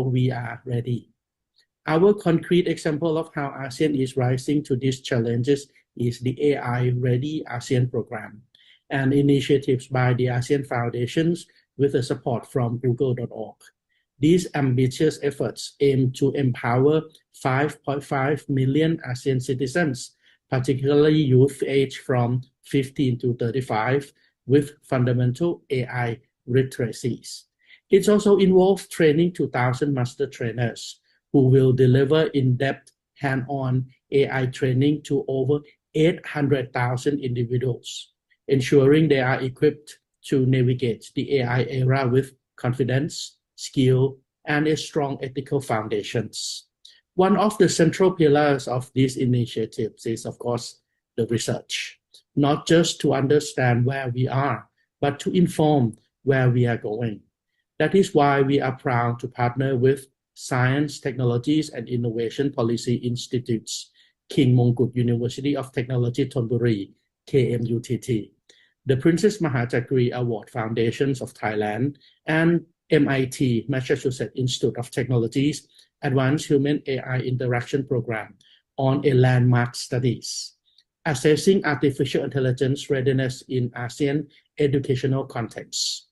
we are ready. Our concrete example of how ASEAN is rising to these challenges is the AI Ready ASEAN program and initiatives by the ASEAN Foundations with the support from google.org. These ambitious efforts aim to empower 5.5 million ASEAN citizens, particularly youth aged from 15 to 35, with fundamental AI literacies. It also involves training 2,000 master trainers who will deliver in-depth hand-on AI training to over 800,000 individuals, ensuring they are equipped to navigate the AI era with confidence, skill, and a strong ethical foundations. One of the central pillars of these initiatives is, of course, the research, not just to understand where we are, but to inform where we are going. That is why we are proud to partner with Science, Technologies and Innovation Policy Institutes, King Mongkut University of Technology Thonburi, KMUTT, the Princess Mahachakri Award Foundations of Thailand, and MIT, Massachusetts Institute of Technology's Advanced Human AI Interaction Program on a landmark studies, assessing artificial intelligence readiness in ASEAN educational contexts.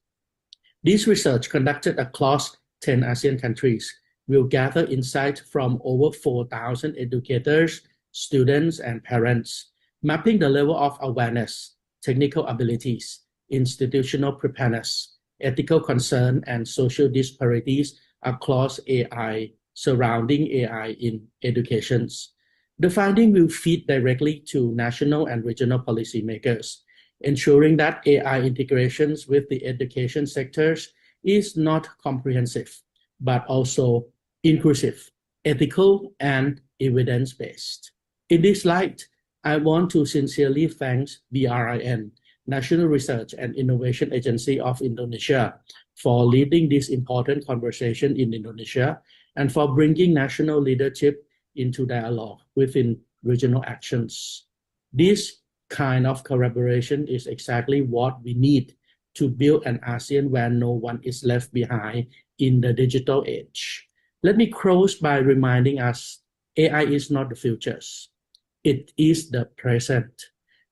This research conducted across 10 ASEAN countries will gather insight from over 4,000 educators, students, and parents, mapping the level of awareness, technical abilities, institutional preparedness, ethical concern, and social disparities across AI, surrounding AI in educations. The finding will feed directly to national and regional policymakers, ensuring that AI integrations with the education sectors is not comprehensive, but also inclusive, ethical, and evidence-based. In this light, I want to sincerely thank BRIN, National Research and Innovation Agency of Indonesia, for leading this important conversation in Indonesia and for bringing national leadership into dialogue within regional actions. This kind of collaboration is exactly what we need to build an ASEAN where no one is left behind in the digital age. Let me close by reminding us, AI is not the future. It is the present.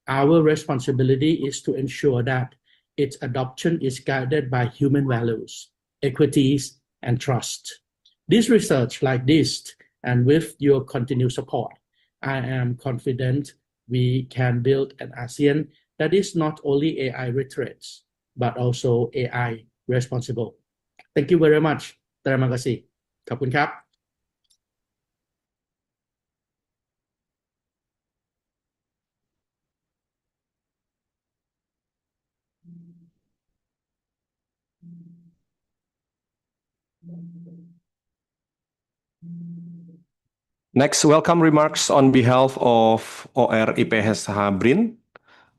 Our responsibility is to ensure that its adoption is guided by human values, equities, and trust. This research like this, and with your continued support, I am confident we can build an ASEAN that is not only AI literate, but also AI responsible. Thank you very much. Terima kasih. ขอบคุณครับ Next, welcome remarks on behalf of OR IPSH BRIN.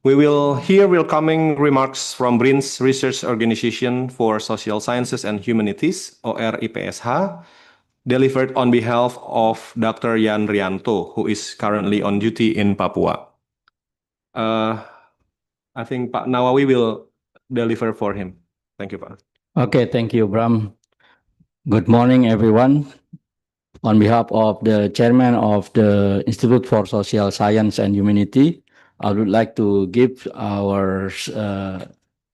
We will hear welcoming remarks from BRIN's Research Organization for Social Sciences and Humanities, OR IPSH, delivered on behalf of Dr. Yan Rianto, who is currently on duty in Papua. I think Pak Nawawi will deliver for him. Thank you, Pak. Okay, thank you, Bram. Good morning, everyone. On behalf of the chairman of the Institute for Social Science and Humanity, I would like to give our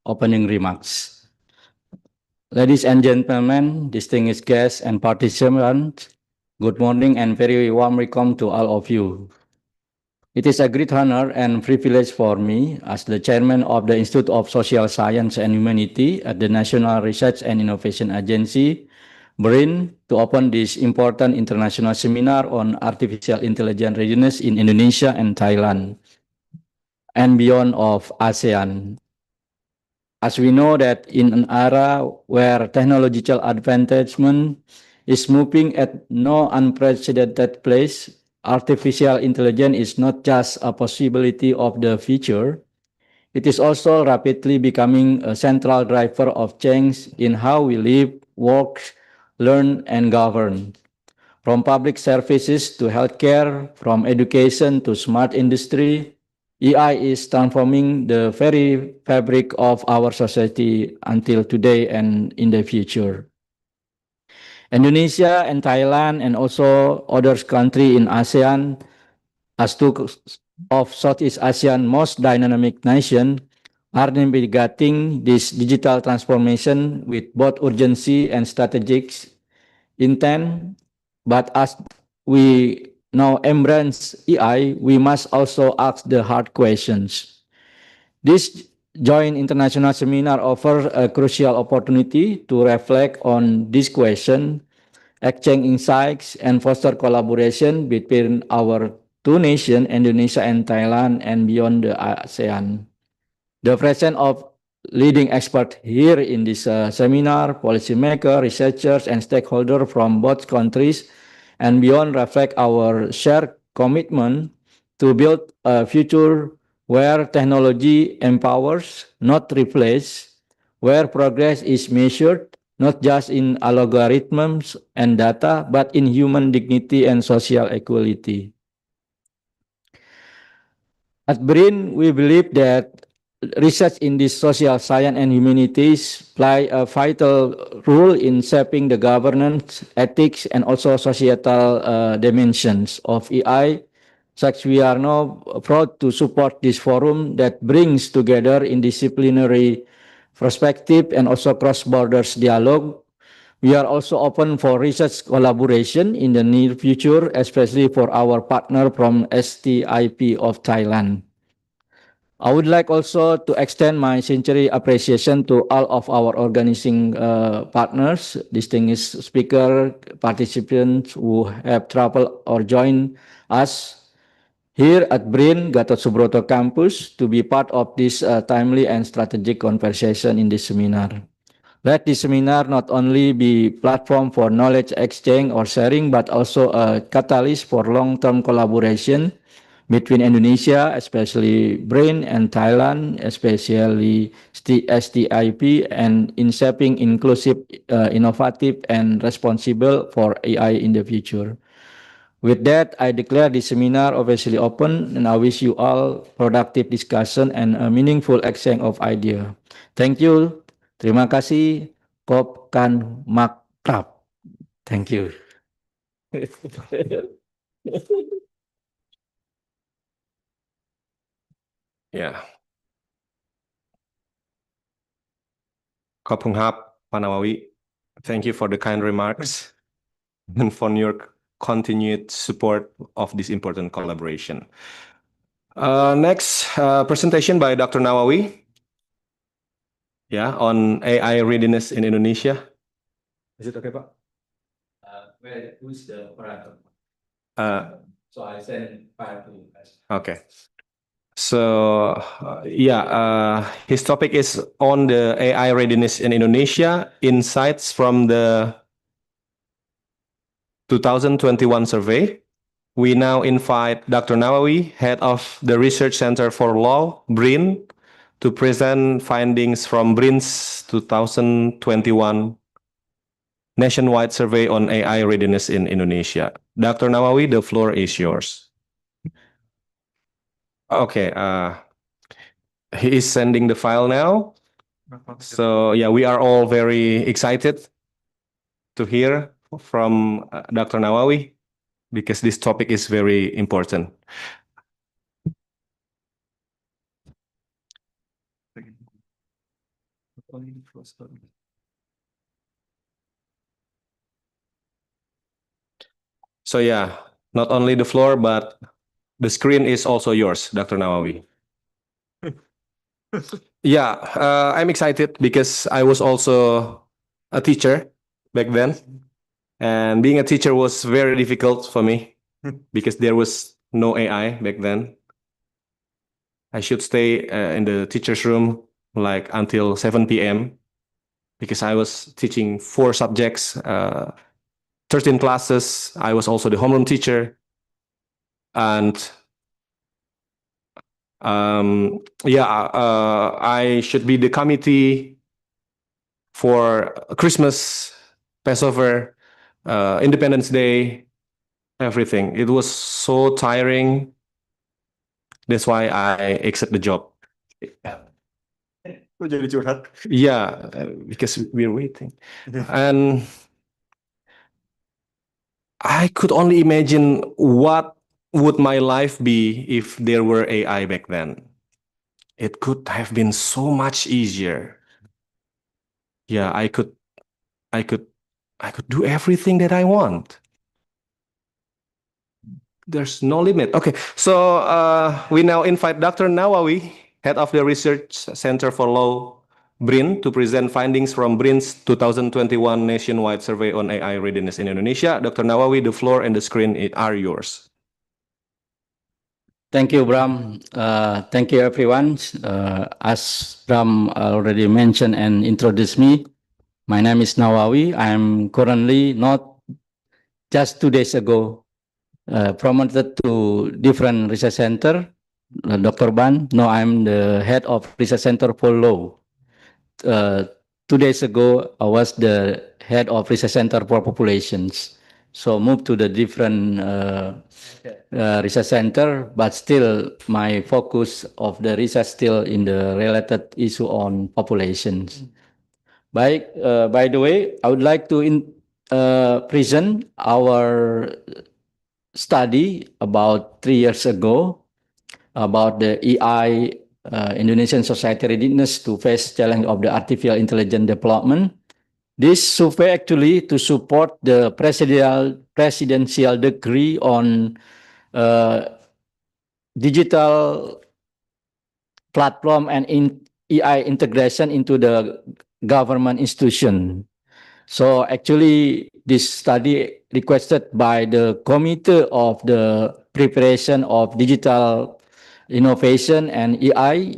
opening remarks. Ladies and gentlemen, distinguished guests and participants, good morning and very warm welcome to all of you. It is a great honor and privilege for me as the chairman of the Institute of Social Science and Humanity at the National Research and Innovation Agency, BRIN, to open this important international seminar on artificial intelligence readiness in Indonesia and Thailand and beyond of ASEAN. As we know that in an era where technological advancement is moving at no unprecedented pace, artificial intelligence is not just a possibility of the future, it is also rapidly becoming a central driver of change in how we live, work, learn, and govern. From public services to healthcare, from education to smart industry, AI is transforming the very fabric of our society until today and in the future. Indonesia and Thailand and also other countries in ASEAN as two of Southeast Asian most dynamic nation are navigating this digital transformation with both urgency and strategic intent. But as we now embrace AI, we must also ask the hard questions. This joint international seminar offers a crucial opportunity to reflect on this question, exchange insights, and foster collaboration between our two nations, Indonesia and Thailand, and beyond the ASEAN. The presence of leading experts here in this seminar, policymakers, researchers, and stakeholders from both countries and beyond reflect our shared commitment to build a future where technology empowers, not replaces, where progress is measured not just in algorithms and data, but in human dignity and social equality. At BRIN, we believe that research in the social science and humanities play a vital role in shaping the governance, ethics, and also societal dimensions of AI. Such we are now proud to support this forum that brings together interdisciplinary perspective and also cross-border dialogue. We are also open for research collaboration in the near future, especially for our partner from STIP of Thailand. I would like also to extend my sincere appreciation to all of our organizing partners, distinguished speaker, participants who have traveled or joined us here at BRIN Gatot Subroto Campus to be part of this timely and strategic conversation in this seminar. Let this seminar not only be platform for knowledge exchange or sharing, but also a catalyst for long-term collaboration between Indonesia, especially BRIN, and Thailand, especially STIP, and in shaping inclusive, innovative, and responsible for AI in the future. With that, I declare this seminar officially open, and I wish you all productive discussion and a meaningful exchange of ideas. Thank you. Terima kasih. Kopkan makrab. Thank you. Yeah. Kopung Hap, Panawawi, thank you for the kind remarks and for your continued support of this important collaboration. Next presentation by Dr. Nawawi. Yeah, on AI readiness in Indonesia. Is it okay, Pak? Who's the operator? So I send file to you guys. Okay. So his topic is on the AI readiness in Indonesia, insights from the 2021 survey. We now invite Dr. Nawawi, head of the Research Center for Law, BRIN, to present findings from BRIN's 2021 nationwide survey on AI readiness in Indonesia. Dr. Nawawi, the floor is yours. Okay, he is sending the file now. So yeah, we are all very excited to hear from Dr. Nawawi because this topic is very important. So yeah, not only the floor, but the screen is also yours, Dr. Nawawi. Yeah, I'm excited because I was also a teacher back then. And being a teacher was very difficult for me because there was no AI back then. I should stay in the teacher's room like until 7 p.m. because I was teaching 4 subjects, 13 classes. I was also the homeroom teacher. And I should be the committee for Christmas, Passover, Independence Day, everything. It was so tiring. That's why I accept the job. Yeah, because we're waiting. And I could only imagine what would my life be if there were AI back then. It could have been so much easier. Yeah, I could do everything that I want. There's no limit. Okay, so we now invite Dr. Nawawi, head of the Research Center for Law, BRIN, to present findings from BRIN's 2021 nationwide survey on AI readiness in Indonesia. Dr. Nawawi, the floor and the screen are yours. Thank you, Bram. Thank you, everyone. As Bram already mentioned and introduced me, my name is Nawawi. I am currently not just 2 days ago promoted to different research center. Dr. Ban, no, I'm the head of research center for law. 2 days ago, I was the head of research center for populations. So moved to the different research center, but still my focus of the research still in the related issue on populations. By the way, I would like to present our study about 3 years ago about the AI Indonesian society readiness to face challenge of the artificial intelligence development. This survey actually to support the presidential decree on digital platform and AI integration into the government institution. So actually, this study requested by the Committee of the Preparation of Digital Innovation and AI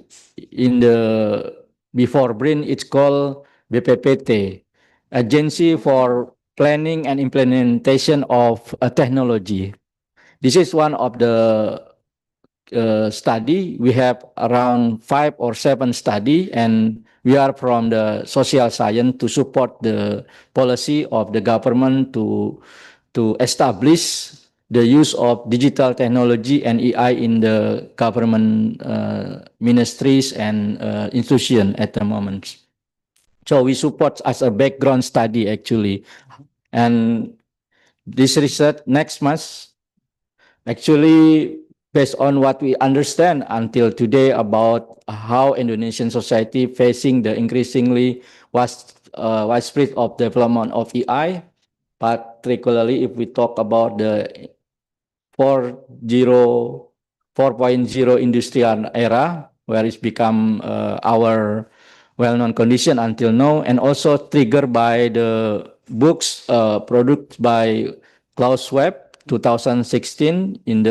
in the before BRIN, it's called BPPT, Agency for Planning and Implementation of Technology. This is one of the study. We have around 5 or 7 study, and we are from the social science to support the policy of the government to establish the use of digital technology and AI in the government ministries and institution at the moment. So we support as a background study actually, and this research next month actually based on what we understand until today about how Indonesian society facing the increasingly widespread of development of AI, particularly if we talk about the 4.0 industrial era, where it's become our well-known condition until now, and also triggered by the books produced by Klaus Schwab 2016 in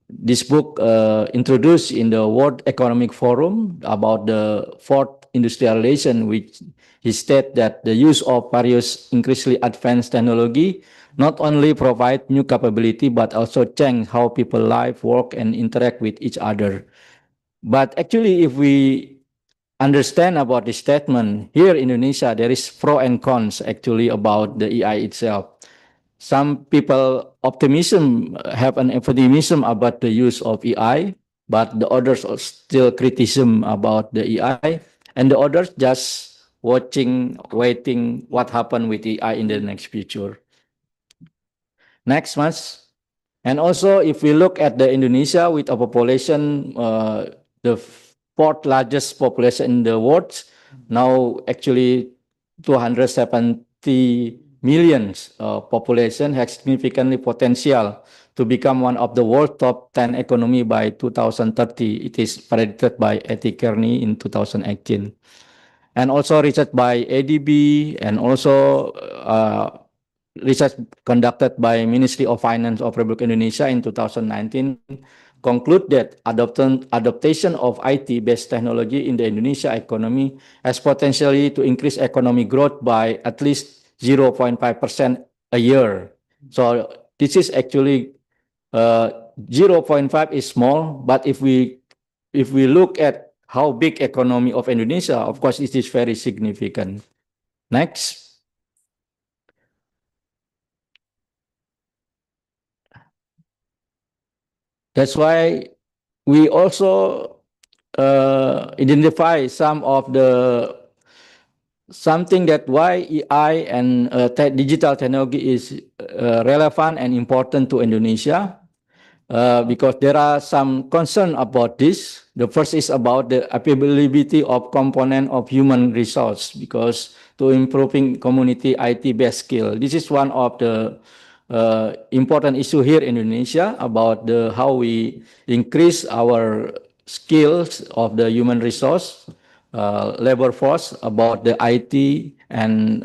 this book introduced in the World Economic Forum about the fourth industrialization, which he stated that the use of various increasingly advanced technology not only provide new capability but also change how people live, work, and interact with each other. But actually, if we understand about this statement, here in Indonesia, there is pros and cons actually about the AI itself. Some people have an optimism about the use of AI, but the others are still criticism about the AI, and the others just waiting what happen with AI in the next future. Next month. And also, if we look at the Indonesia with a population, the fourth largest population in the world, now actually 270 million population has significantly potential to become one of the world top 10 economy by 2030. It is predicted by Etty Kearney in 2018. And also research by ADB and also research conducted by Ministry of Finance of Republic Indonesia in 2019 conclude that adaptation of IT-based technology in the Indonesia economy has potentially to increase economic growth by at least 0.5% a year. So this is actually 0.5 is small, but if we look at how big economy of Indonesia, of course, it is very significant. Next. That's why we also identify some of the something that why AI and digital technology is relevant and important to Indonesia. Because there are some concern about this. The first is about the availability of component of human resource, because to improving community IT-based skill. This is one of the important issue here in Indonesia about how we increase our skills of the human resource, labor force, about the IT and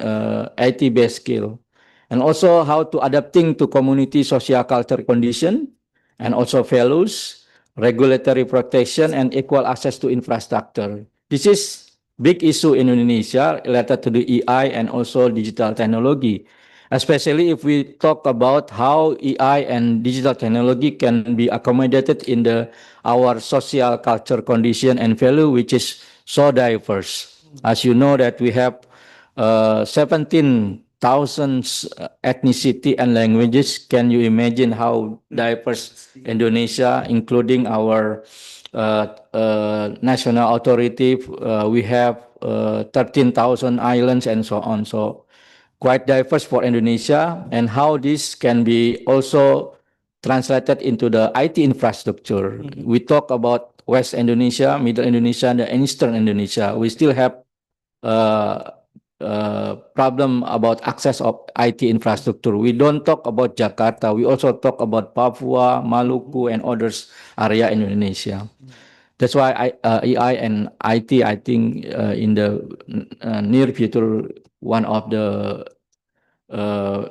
IT-based skill. And also how to adapting to community social culture condition, and also values, regulatory protection, and equal access to infrastructure. This is big issue in Indonesia related to the AI and also digital technology, especially if we talk about how AI and digital technology can be accommodated in our social culture condition and value, which is so diverse. As you know that we have 17,000 ethnicity and languages. Can you imagine how diverse Indonesia, including our national authority? We have 13,000 islands and so on. So quite diverse for Indonesia, and how this can be also translated into the IT infrastructure. We talk about West Indonesia, Middle Indonesia, and Eastern Indonesia. We still have problem about access of IT infrastructure. We don't talk about Jakarta. We also talk about Papua, Maluku, and others area in Indonesia. That's why AI and IT, I think, in the near future, one of the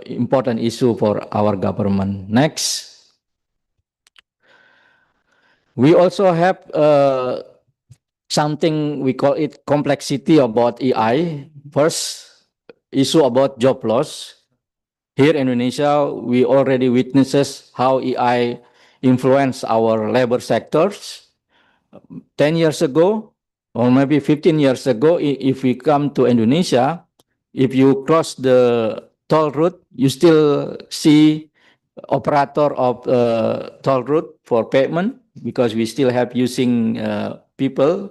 important issue for our government. Next. We also have something we call it complexity about AI. First, issue about job loss. Here in Indonesia, we already witnesses how AI influence our labor sectors. 10 years ago, or maybe 15 years ago, if we come to Indonesia, if you cross the toll route, you still see operator of toll route for payment, because we still have using people,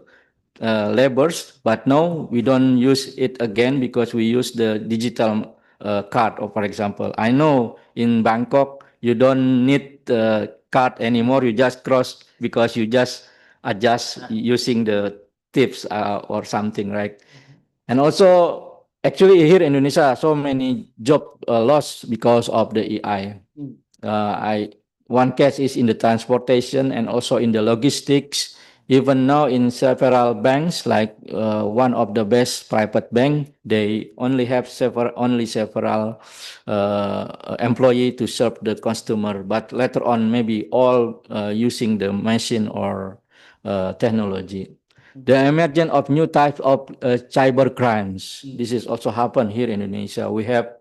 labors, but now we don't use it again because we use the digital card. Or for example, I know in Bangkok, you don't need the card anymore. You just cross because you just adjust using the tips or something, right? And also, actually here in Indonesia, so many job loss because of the AI. One case is in the transportation and also in the logistics. Even now in several banks, like one of the best private bank, they only have several employee to serve the customer. But later on, maybe all using the machine or technology. The emergence of new types of cyber crimes. This is also happened here in Indonesia. We have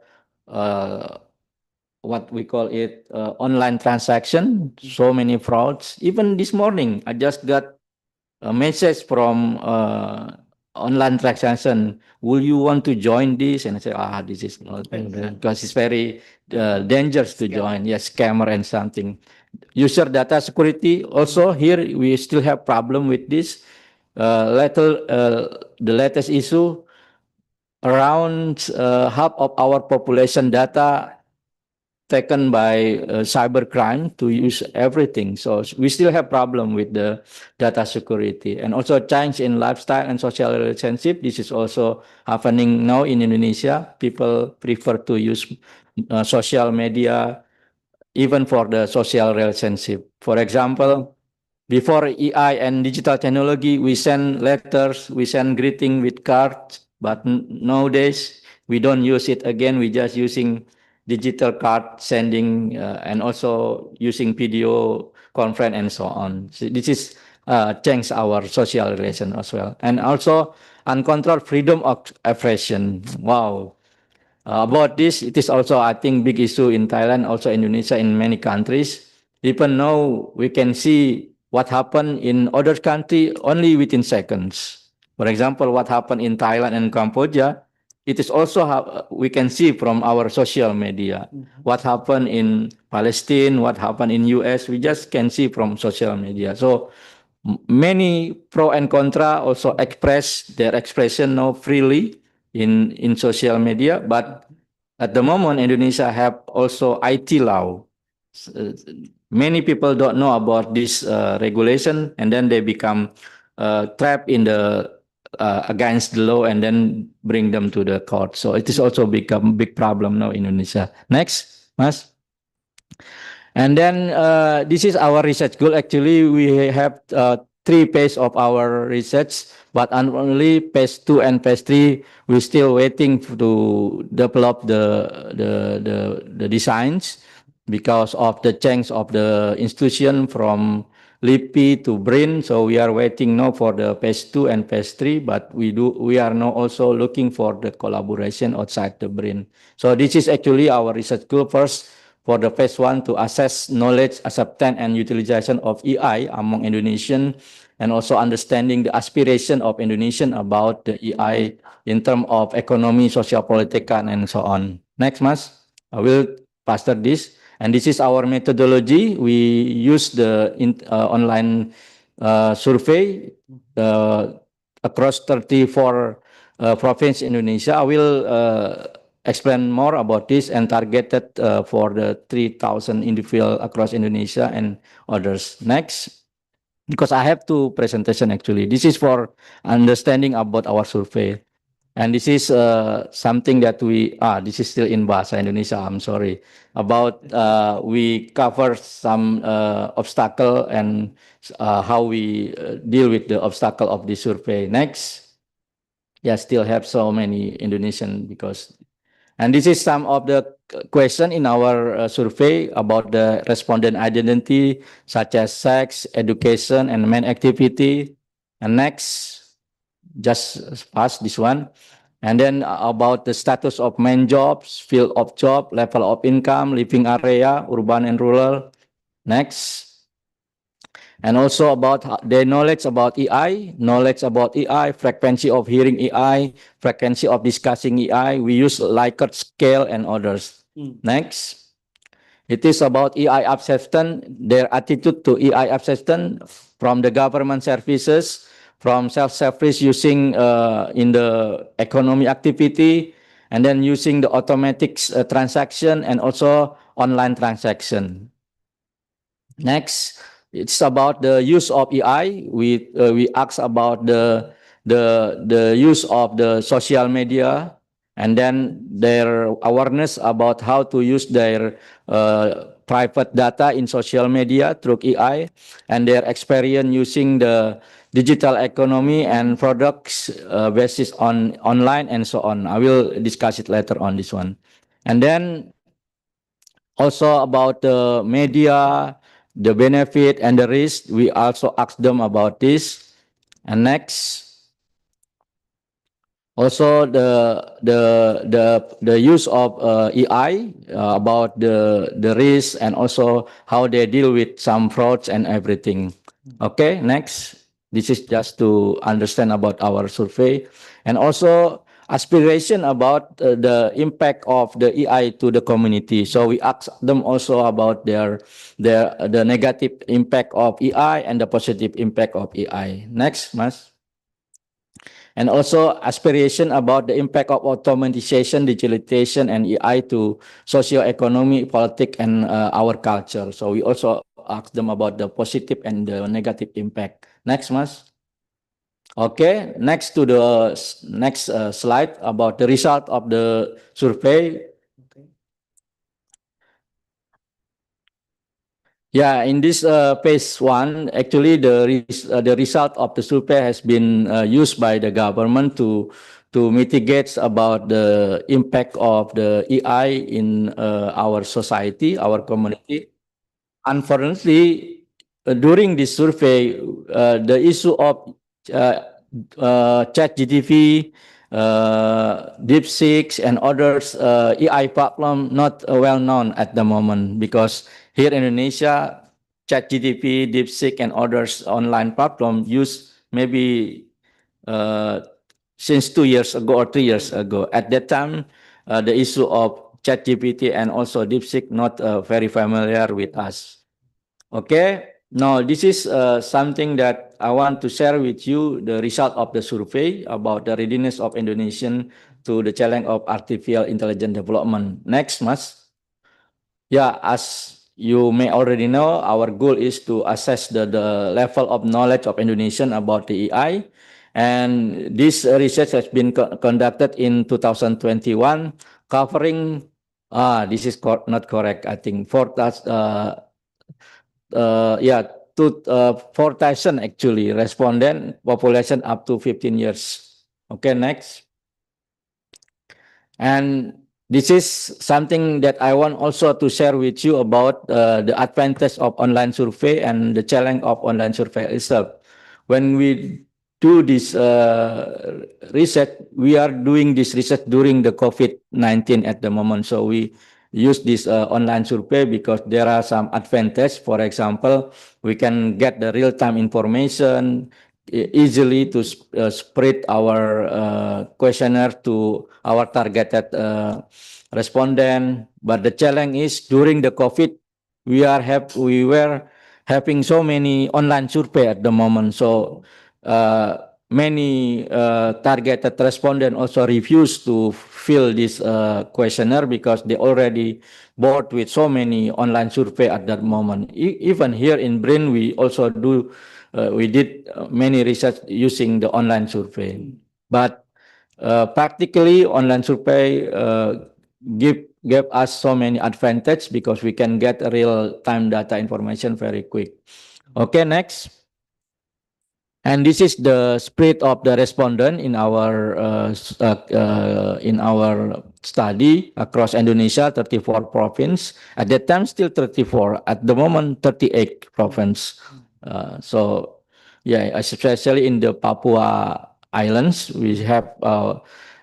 what we call it online transaction. So many frauds. Even this morning, I just got a message from online transaction. Will you want to join this? And I say, this is not, because it's very dangerous to join. Yes, scammer and something. User data security. Also here we still have problem with this. The latest issue, around half of our population data taken by cybercrime to use everything. So we still have problem with the data security, and also change in lifestyle and social relationship. This is also happening now in Indonesia. People prefer to use social media even for the social relationship. For example, before AI and digital technology, we send letters, we send greeting with cards, but nowadays we don't use it again. We just using digital card sending and also using video conference and so on. So this is change our social relation as well. And also uncontrolled freedom of expression. Wow. About this, it is also, I think, big issue in Thailand, also Indonesia, in many countries. Even now, we can see what happened in other country only within seconds. For example, what happened in Thailand and Cambodia, it is also we can see from our social media. What happened in Palestine, what happened in US, we just can see from social media. So many pro and contra also express their expression now freely. in social media. But at the moment, Indonesia have also IT law. Many people don't know about this regulation, and then they become trapped in the against the law, and then bring them to the court. So it is also become big problem now in Indonesia. Next, Mas. And then this is our research goal. Actually, we have 3 phase of our research, but only phase 2 and phase 3 we're still waiting to develop the designs because of the change of the institution from LIPI to BRIN. So we are waiting now for the phase 2 and phase 3, but we are now also looking for the collaboration outside the BRIN. So this is actually our research goal. First, for the phase 1 to assess knowledge, acceptance, and utilization of AI among Indonesian, and also understanding the aspiration of Indonesian about the AI in terms of economy, social, political, and so on. Next, Mas. I will pastor this. And this is our methodology. We use the online survey across 34 provinces in Indonesia. I will explain more about this and targeted for the 3,000 individuals across Indonesia and others. Next, because I have 2 presentation actually. This is for understanding about our survey. And this is something that this is still in Bahasa Indonesia, I'm sorry. About, we cover some obstacle and how we deal with the obstacle of the survey. Next. Yeah, still have so many Indonesian because, and this is some of the question in our survey about the respondent identity, such as sex, education, and main activity. And next, just pass this one. And then about the status of main jobs, field of job, level of income, living area, urban and rural. Next. And also about their knowledge about AI, frequency of hearing AI, frequency of discussing AI. We use Likert scale and others. Next. It is about AI acceptance, their attitude to AI acceptance from the government services, from self-service using in the economy activity, and then using the automatic transaction and also online transaction. Next, it's about the use of AI. We ask about the use of the social media, and then their awareness about how to use their private data in social media through AI, and their experience using the digital economy and products basis on online and so on. I will discuss it later on this one. And then also about the media, the benefit and the risk, we also ask them about this. And next, also the use of AI about the risk and also how they deal with some frauds and everything. Okay, next. This is just to understand about our survey, and also aspiration about the impact of the AI to the community. So we ask them also about the negative impact of AI and the positive impact of AI. Next, Mas. And also aspiration about the impact of automatization, digitalization, and AI to socio-economy, politics, and our culture. So we also ask them about the positive and the negative impact. Next, Mas. Okay, next to the next slide about the result of the survey. Yeah, in this phase 1, actually the result of the survey has been used by the government to mitigate about the impact of the AI in our society, our community. Unfortunately, during this survey, the issue of ChatGPT, DeepSeek, and others AI platform not well known at the moment, because here in Indonesia, ChatGPT, DeepSeek, and others online platform use maybe since 2 years ago or 3 years ago. At that time, the issue of ChatGPT and also DeepSeek not very familiar with us. Okay, now this is something that I want to share with you, the result of the survey about the readiness of Indonesian to the challenge of artificial intelligence development. Next, Mas. Yeah, as you may already know, our goal is to assess the level of knowledge of Indonesian about the AI. And this research has been conducted in 2021, covering, this is not correct, I think, 4,000 actually, respondent population up to 15 years. Okay, next. And this is something that I want also to share with you about the advantage of online survey and the challenge of online survey itself. When we do this research, we are doing this research during the COVID-19 at the moment. So we use this online survey because there are some advantages. For example, we can get the real-time information easily to spread our questionnaire to our targeted respondent. But the challenge is during the COVID, we were having so many online survey at the moment. So many targeted respondent also refuse to fill this questionnaire because they already bored with so many online survey at that moment. Even here in BRIN, we also do we did many research using the online survey, but practically online survey gave us so many advantage because we can get real-time data information very quick. Okay, next. And this is the spread of the respondent in our study across Indonesia, 34 province. At that time, still 34. At the moment, 38 province. So, yeah, especially in the Papua Islands, we have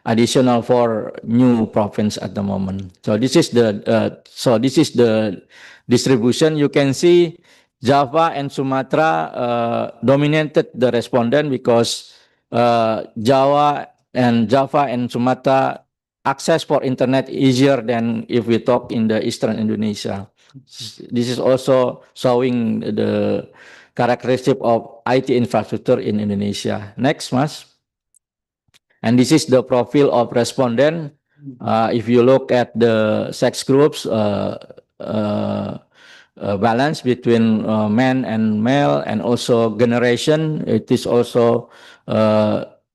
additional 4 new province at the moment. So this is the distribution. You can see Java and Sumatra dominated the respondent because Java and Sumatra access for internet easier than if we talk in the Eastern Indonesia. This is also showing the characteristic of IT infrastructure in Indonesia. Next, Mas. And this is the profile of respondent. If you look at the sex groups, balance between men and male, and also generation, it is also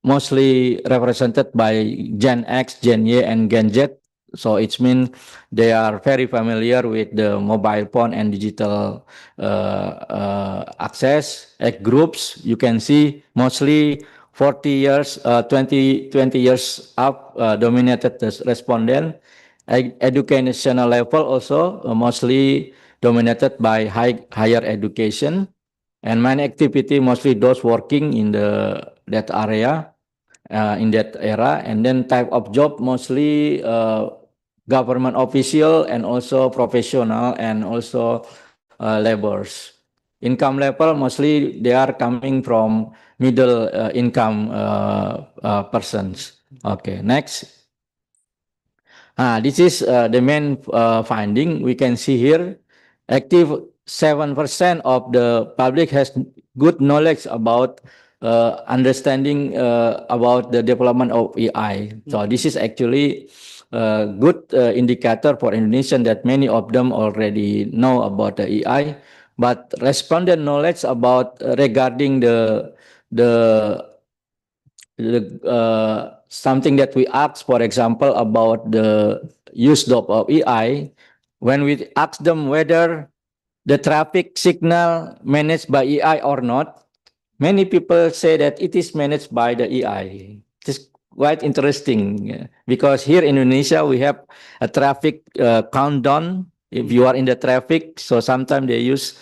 mostly represented by Gen X, Gen Y, and Gen Z. So it means they are very familiar with the mobile phone and digital access. At groups, you can see mostly 40 years, 20 years up dominated the respondent. Educational level also mostly dominated by higher education, and many activity mostly those working in that area, in that era. And then type of job mostly government official and also professional and also laborers. Income level mostly they are coming from middle income persons. Okay, next. This is the main finding. We can see here, active 7% of the public has good knowledge about understanding about the development of AI. So this is actually a good indicator for Indonesian that many of them already know about the AI. But respondent knowledge about regarding the something that we asked, for example, about the use of AI, when we ask them whether the traffic signal managed by AI or not, many people say that it is managed by the AI. It's quite interesting because here in Indonesia, we have a traffic countdown. If you are in the traffic, so sometimes they use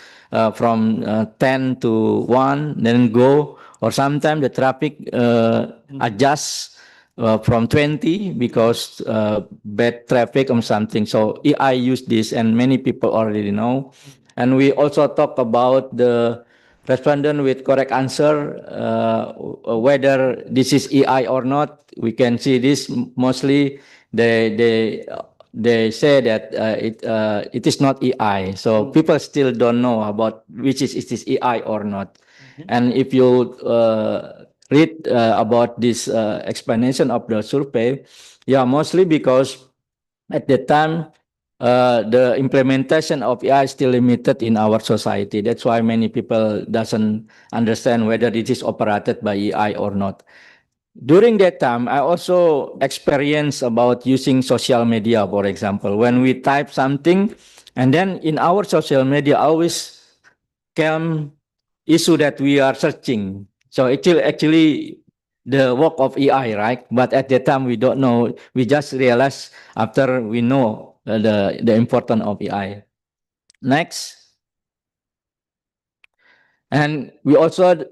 from 10 to 1, then go, or sometimes the traffic adjusts from 20 because bad traffic or something. So AI use this, and many people already know. And we also talk about the respondent with correct answer, whether this is AI or not. We can see this mostly they say that it is not AI. So people still don't know about which is this AI or not. And if you read about this explanation of the survey, yeah, mostly because at the time the implementation of AI is still limited in our society. That's why many people doesn't understand whether it is operated by AI or not. During that time, I also experienced about using social media, for example. When we type something, and then in our social media always come issue that we are searching. So actually the work of AI, right? But at that time we don't know. We just realize after we know the importance of AI. Next. And we also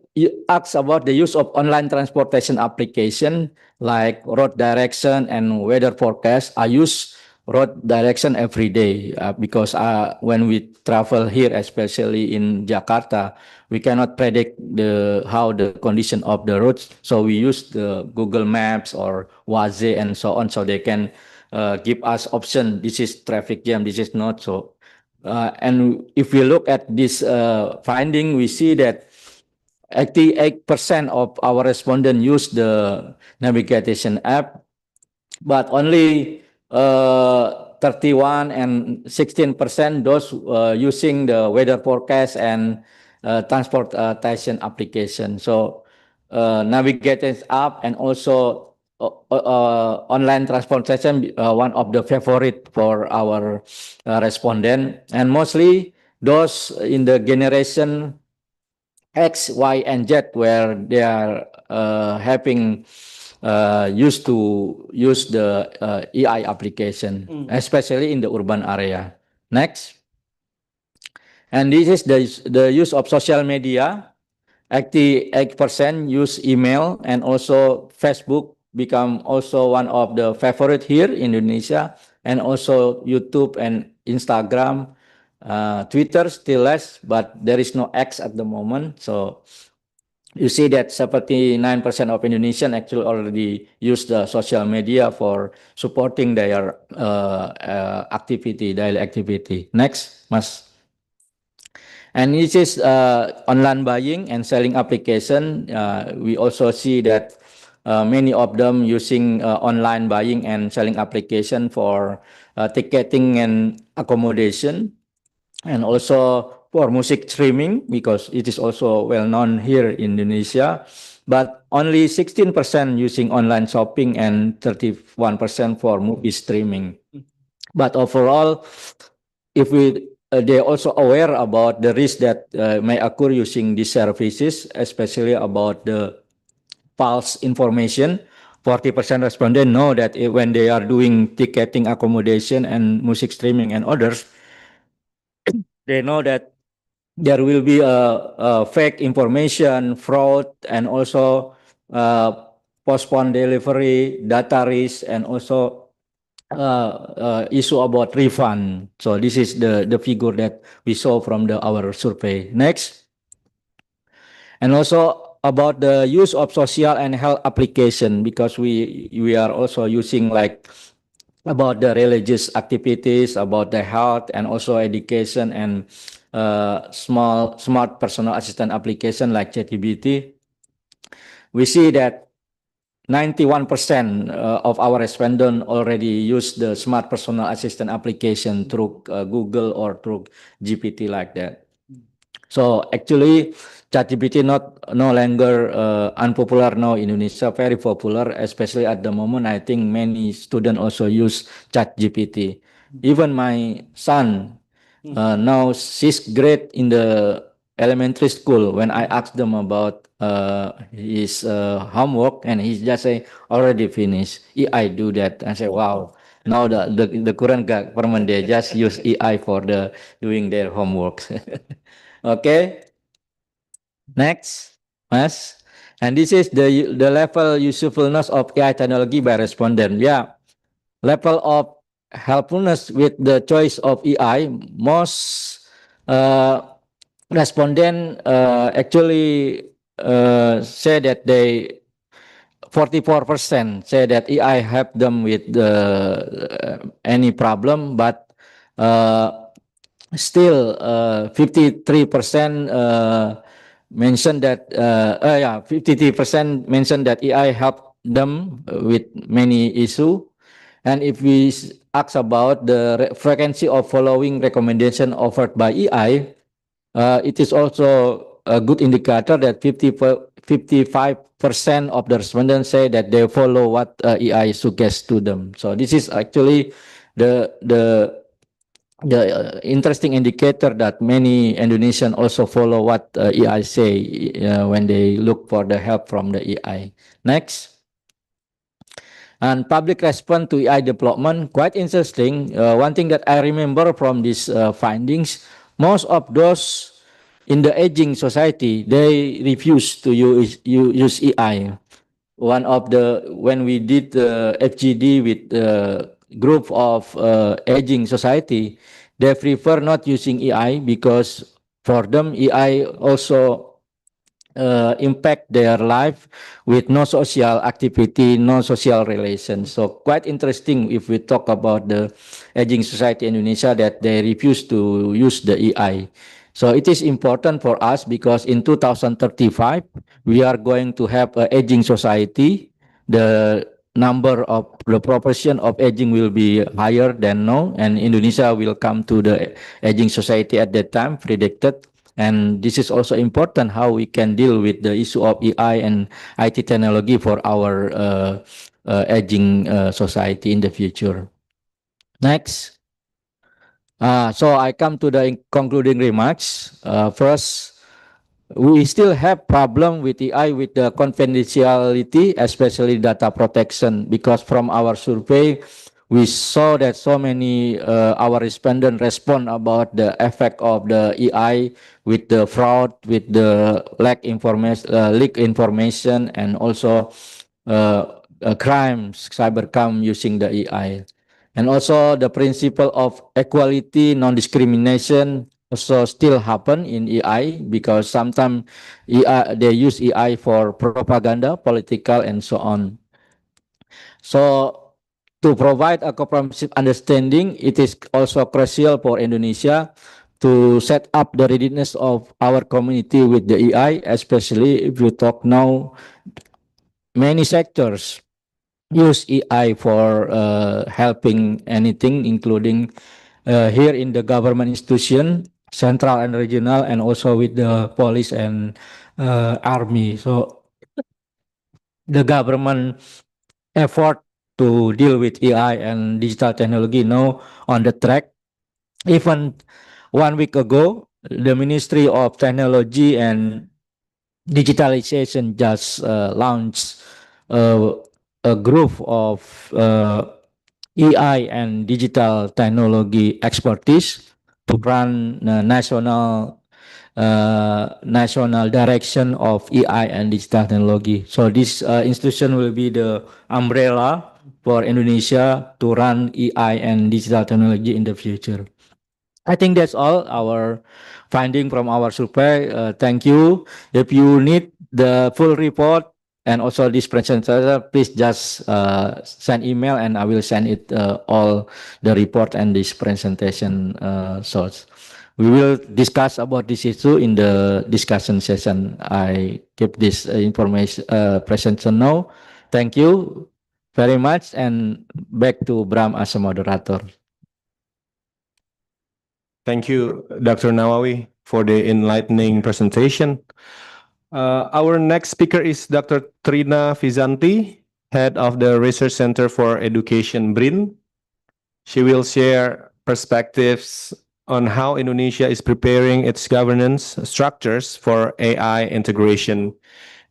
asked about the use of online transportation application like road direction and weather forecast. I use road direction every day because when we travel here, especially in Jakarta, we cannot predict how the condition of the roads. So we use the Google Maps or Waze and so on, so they can give us option. This is traffic jam. This is not so. And if we look at this finding, we see that 88% of our respondents use the navigation app, but only 31 and 16% those using the weather forecast and transportation application. So navigation app and also online transportation one of the favorite for our respondent, and mostly those in the generation X, Y, and Z where they are having used to use the AI application, especially in the urban area. Next. And this is the use of social media. 88% use email, and also Facebook become also one of the favorite here in Indonesia, and also YouTube and Instagram. Twitter still less, but there is no X at the moment. So you see that 79% of Indonesian actually already use the social media for supporting their activity, daily activity. Next, Mas. And this is online buying and selling application. We also see that many of them using online buying and selling application for ticketing and accommodation, and also for music streaming, because it is also well known here in Indonesia. But only 16% using online shopping and 31% for movie streaming. But overall, if they're also aware about the risk that may occur using these services, especially about the false information. 40% respondents know that when they are doing ticketing, accommodation, and music streaming and others, they know that there will be a fake information, fraud, and also postpone delivery, data risk, and also issue about refund. So this is the figure that we saw from our survey. Next. And also about the use of social and health application, because we are also using like about the religious activities, about the health, and also education, and smart personal assistant application like ChatGPT. We see that 91% of our respondents already use the smart personal assistant application through Google or through GPT like that. So actually, ChatGPT no longer unpopular now in Indonesia, very popular, especially at the moment. I think many students also use ChatGPT. Even my son, now 6th grade in the elementary school, when I asked them about his homework, and he just say already finished. I do that. I say, wow. Now the current government, they just use AI for doing their homework. Okay. Next, Mas. And this is the level usefulness of AI technology by respondent. Yeah, level of helpfulness with the choice of AI. Most respondent actually say that 44% say that AI help them with any problem, but still 53% mentioned that 53% mentioned that AI helped them with many issues. And if we ask about the frequency of following recommendation offered by AI, it is also a good indicator that 55% of the respondents say that they follow what AI suggests to them. So this is actually the interesting indicator that many Indonesians also follow what AI say when they look for the help from the AI. Next. And public response to AI development, quite interesting. One thing that I remember from these findings, most of those in the aging society, they refuse to use AI. When we did the FGD with the group of aging society, they prefer not using AI because for them AI also impact their life with no social activity, no social relations. So quite interesting if we talk about the aging society in Indonesia that they refuse to use the AI. So it is important for us because in 2035, we are going to have an aging society. The proportion of aging will be higher than now, and Indonesia will come to the aging society at that time, predicted. And this is also important how we can deal with the issue of AI and IT technology for our aging society in the future. Next. So I come to the concluding remarks. First, we still have problem with AI with the confidentiality, especially data protection, because from our survey, we saw that so many our respondents respond about the effect of the AI with the fraud, with the leak information, and also crimes, cybercrime using the AI. And also the principle of equality, non-discrimination also still happen in AI because sometimes they use AI for propaganda, political, and so on. So to provide a comprehensive understanding, it is also crucial for Indonesia to set up the readiness of our community with the AI, especially if you talk now, many sectors use AI for helping anything, including here in the government institution, central and regional, and also with the police and army. So the government effort to deal with AI and digital technology now on the track. Even 1 week ago, the Ministry of Technology and Digitalization just launched a group of AI and digital technology expertise to run national direction of AI and digital technology. So this institution will be the umbrella for Indonesia to run AI and digital technology in the future. I think that's all our finding from our survey. Thank you. If you need the full report and also this presentation, please just send email and I will send it all the report and this presentation source. We will discuss about this issue in the discussion session. I keep this information presentation now. Thank you very much, and back to Bram as a moderator. Thank you, Dr. Nawawi, for the enlightening presentation. Our next speaker is Dr. Trina Fizanti, Head of the Research Center for Education BRIN. She will share perspectives on how Indonesia is preparing its governance structures for AI integration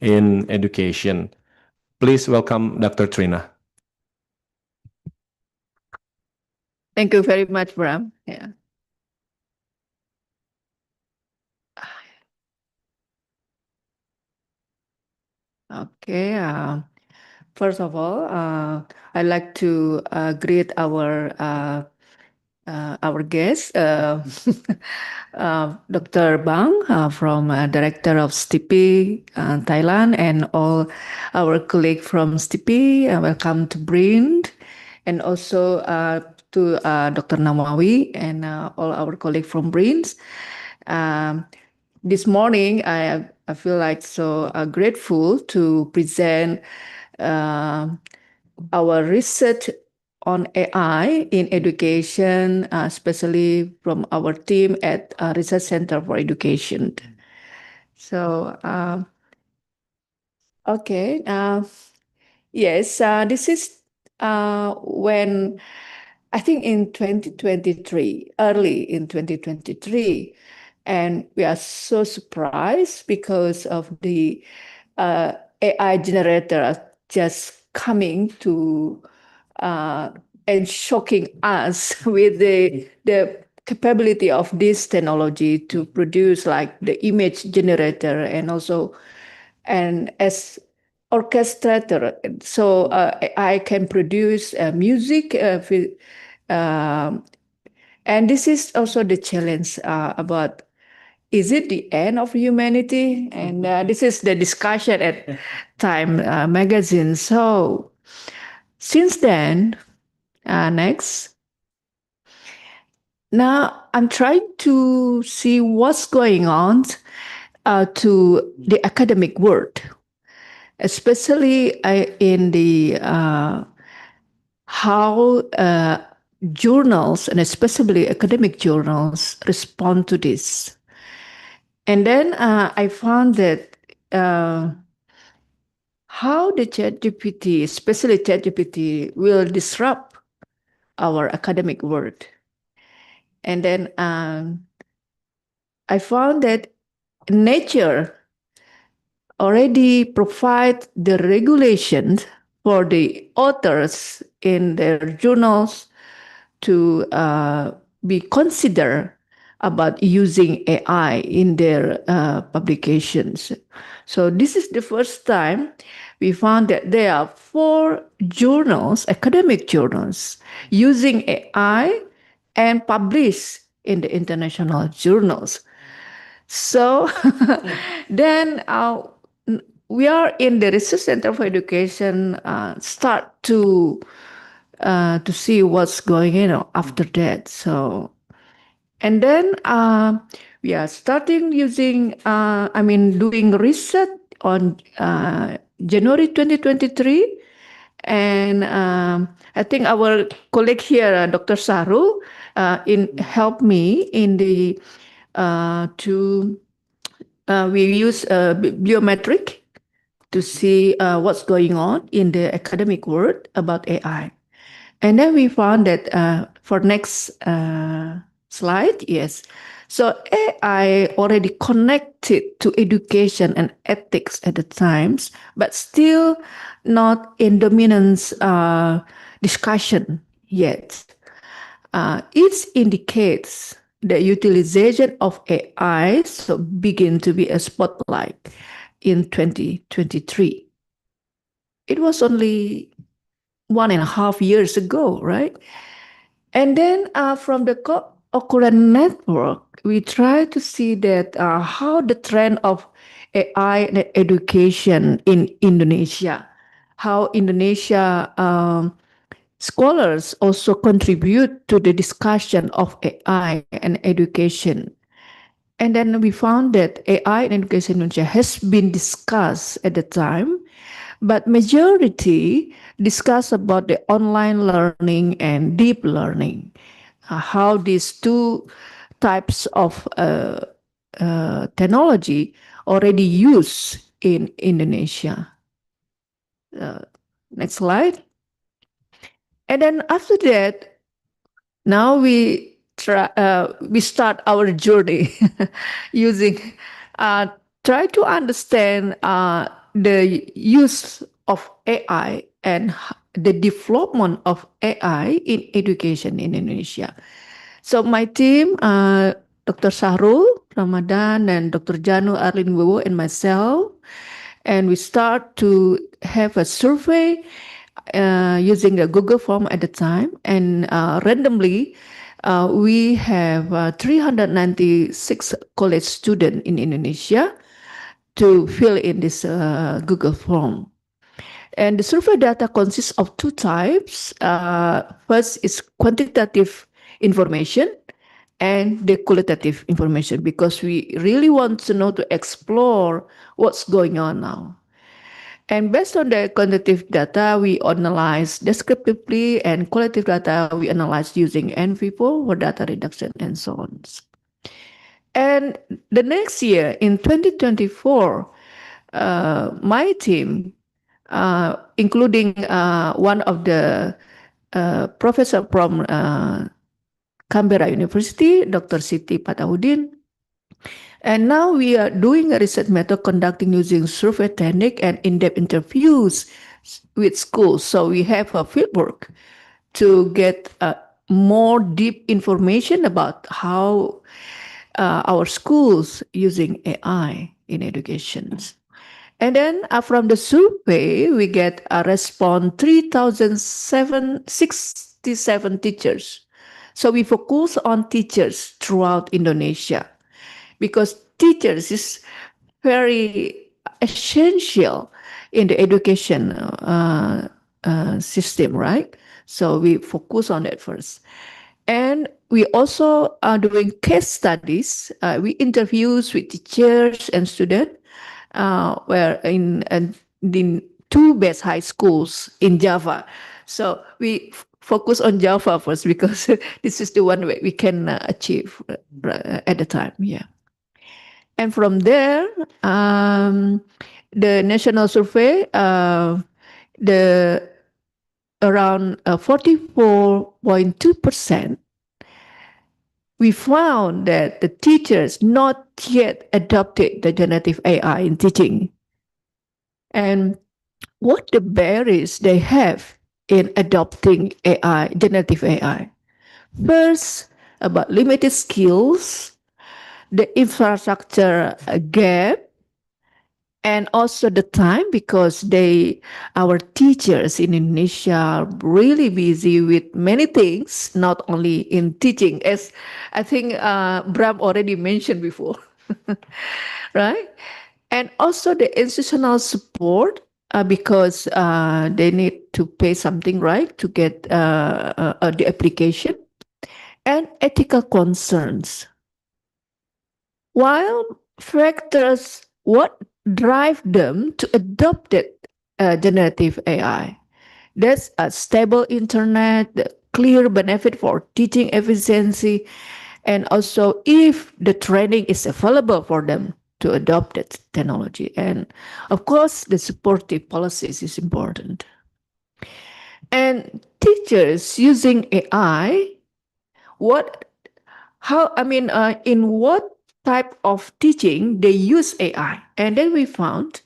in education. Please welcome Dr. Trina. Thank you very much, Bram. Yeah. Okay. First of all, I'd like to greet our guest, Dr. Bang, from Director of STIPI Thailand, and all our colleagues from STIPI. Welcome to BRIN, and also to Dr. Nawawi and all our colleagues from BRIN. This morning, I feel like so grateful to present our research on AI in education, especially from our team at Research Center for Education. So, okay. Yes, this is when I think in 2023, early in 2023, and we are so surprised because of the AI generator just coming to and shocking us with the capability of this technology to produce like the image generator and also and as orchestrator, so I can produce music and this is also the challenge about is it the end of humanity? And this is the discussion at Time magazine. So since then, next. Now I'm trying to see what's going on to the academic world, especially in the how journals and especially academic journals respond to this. And then I found that how the ChatGPT, especially ChatGPT, will disrupt our academic world. And then I found that nature already provide the regulations for the authors in their journals to be considered about using AI in their publications. So this is the first time we found that there are 4 journals, academic journals, using AI and published in the international journals. So then we are in the Research Center for Education start to see what's going on after that. So, and then we are starting using, doing research on January 2023. And I think our colleague here, Dr. Saru, helped me in the we use biometric to see what's going on in the academic world about AI. And then we found that for next slide, yes. So AI already connected to education and ethics at the times, but still not in dominance discussion yet. It indicates the utilization of AI so begin to be a spotlight in 2023. It was only 1.5 years ago, right? And then from the co-occurrent network, we try to see that how the trend of AI and education in Indonesia, how Indonesia scholars also contribute to the discussion of AI and education. And then we found that AI and education in Indonesia has been discussed at the time, but majority discuss about the online learning and deep learning, how these 2 types of technology already used in Indonesia. Next slide. And then after that, now we start our journey using, try to understand the use of AI and the development of AI in education in Indonesia. So my team, Dr. Sahrul Ramadan and Dr. Janu Arlin Wibowo and myself, and we start to have a survey using the Google form at the time, and randomly we have 396 college students in Indonesia to fill in this Google form. And the survey data consists of 2 types. First is quantitative information, and the qualitative information, because we really want to know, to explore what's going on now. And based on the quantitative data, we analyze descriptively, and qualitative data we analyze using NVivo for data reduction and so on. And the next year, in 2024, my team, including one of the professor from Canberra University, Dr. Siti Patahudin. And now we are doing a research method conducting using survey technique and in-depth interviews with schools. So we have a fieldwork to get more deep information about how our schools using AI in education. And then from the survey, we get a response 3,767 teachers. So we focus on teachers throughout Indonesia, because teachers is very essential in the education system, right? So we focus on that first. And we also are doing case studies. We interviews with teachers and students where in the two best high schools in Java. So we focus on Java first, because this is the one way we can achieve at the time. Yeah. And from there, the national survey, the around 44.2%, we found that the teachers not yet adopted the generative AI in teaching. And what the barriers they have in adopting AI, generative AI. First, about limited skills, the infrastructure gap, and also the time, because our teachers in Indonesia are really busy with many things, not only in teaching, as I think Bram already mentioned before, right? And also the institutional support, because they need to pay something, right, to get the application, and ethical concerns. While factors, what drive them to adopt it, generative AI? That's a stable internet, the clear benefit for teaching efficiency, and also if the training is available for them to adopt that technology. And of course, the supportive policies is important. And teachers using AI, in what type of teaching they use AI? And then we found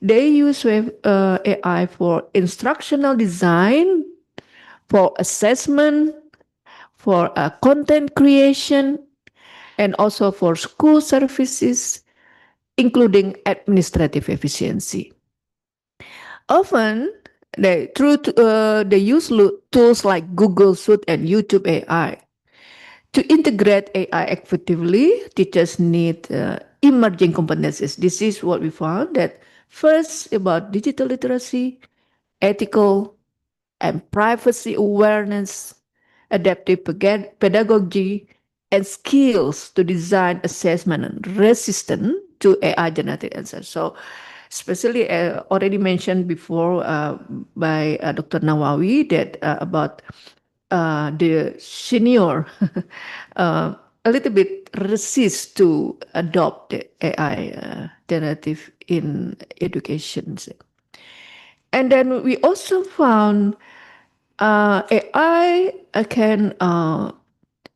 they use AI for instructional design, for assessment, for content creation, and also for school services, including administrative efficiency. Often, they use tools like Google Suite and YouTube AI. To integrate AI effectively, teachers need emerging competencies. This is what we found, that first about digital literacy, ethical and privacy awareness, adaptive pedagogy, and skills to design assessment and resistant to AI-generated answers. So, especially already mentioned before by Dr. Nawawi, that about the senior a little bit resist to adopt the AI generative in education. And then we also found AI can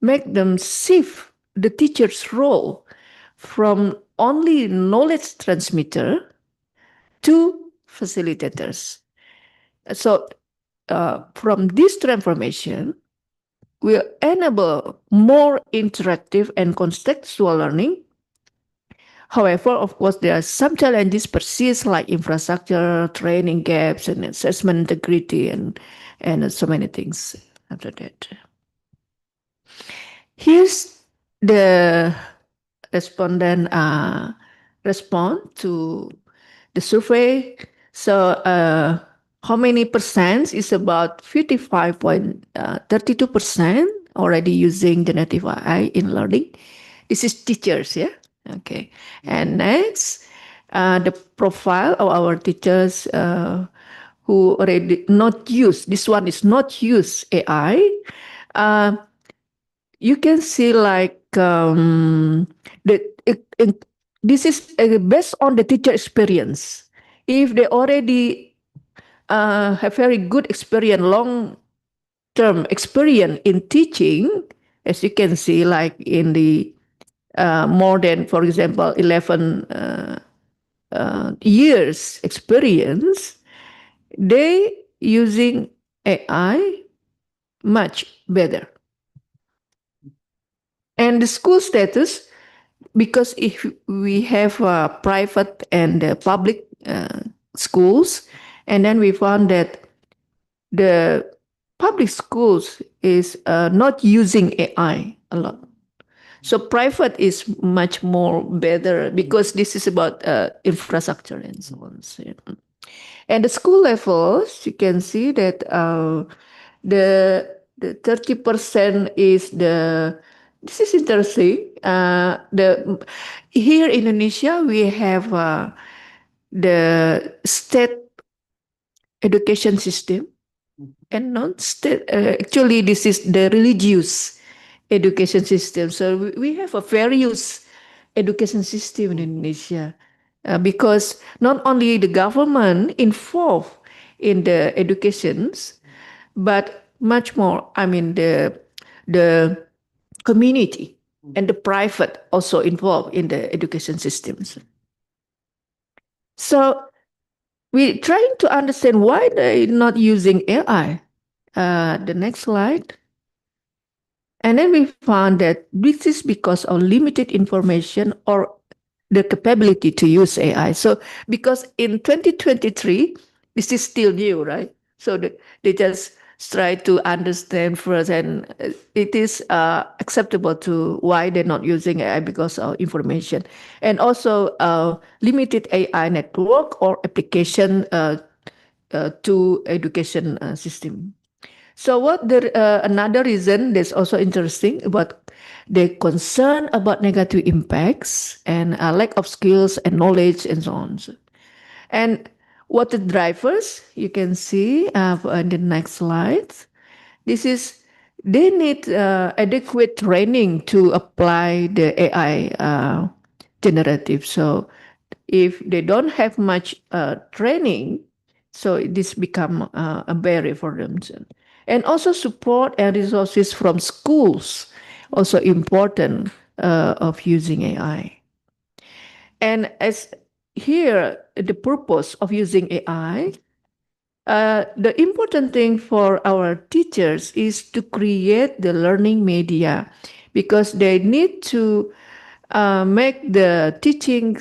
make them shift the teacher's role from only knowledge transmitter to facilitators. So from this transformation, will enable more interactive and contextual learning. However, of course, there are some challenges persist, like infrastructure, training gaps, and assessment integrity, and so many things after that. Here's the respondent response to the survey. So how many percent is about 55.32% already using generative AI in learning. This is teachers, yeah. Okay. And next, the profile of our teachers who already not use, this one is not use AI. You can see like this is based on the teacher experience. If they already have very good experience, long-term experience in teaching, as you can see, like in the more than, for example, 11 years experience, they using AI much better. And the school status, because if we have private and public schools, and then we found that the public schools is not using AI a lot. So private is much more better because this is about infrastructure and so on. So, and the school levels, you can see that the 30% is the. This is interesting. Here in Indonesia we have the state education system and non-state. Actually, this is the religious education system. So we have a various education system in Indonesia because not only the government involved in the educations, but much more. I mean the community and the private also involved in the education systems. So we're trying to understand why they're not using AI. The next slide. And then we found that this is because of limited information or the capability to use AI. So because in 2023, this is still new, right? So they just try to understand first, and it is acceptable to why they're not using AI because of information. And also limited AI network or application to education system. So what another reason that's also interesting about the concern about negative impacts and lack of skills and knowledge and so on. And what the drivers, you can see in the next slide. This is, they need adequate training to apply the AI generative. So if they don't have much training, so this become a barrier for them. And also support and resources from schools, also important of using AI. And as here, the purpose of using AI, the important thing for our teachers is to create the learning media because they need to make the teaching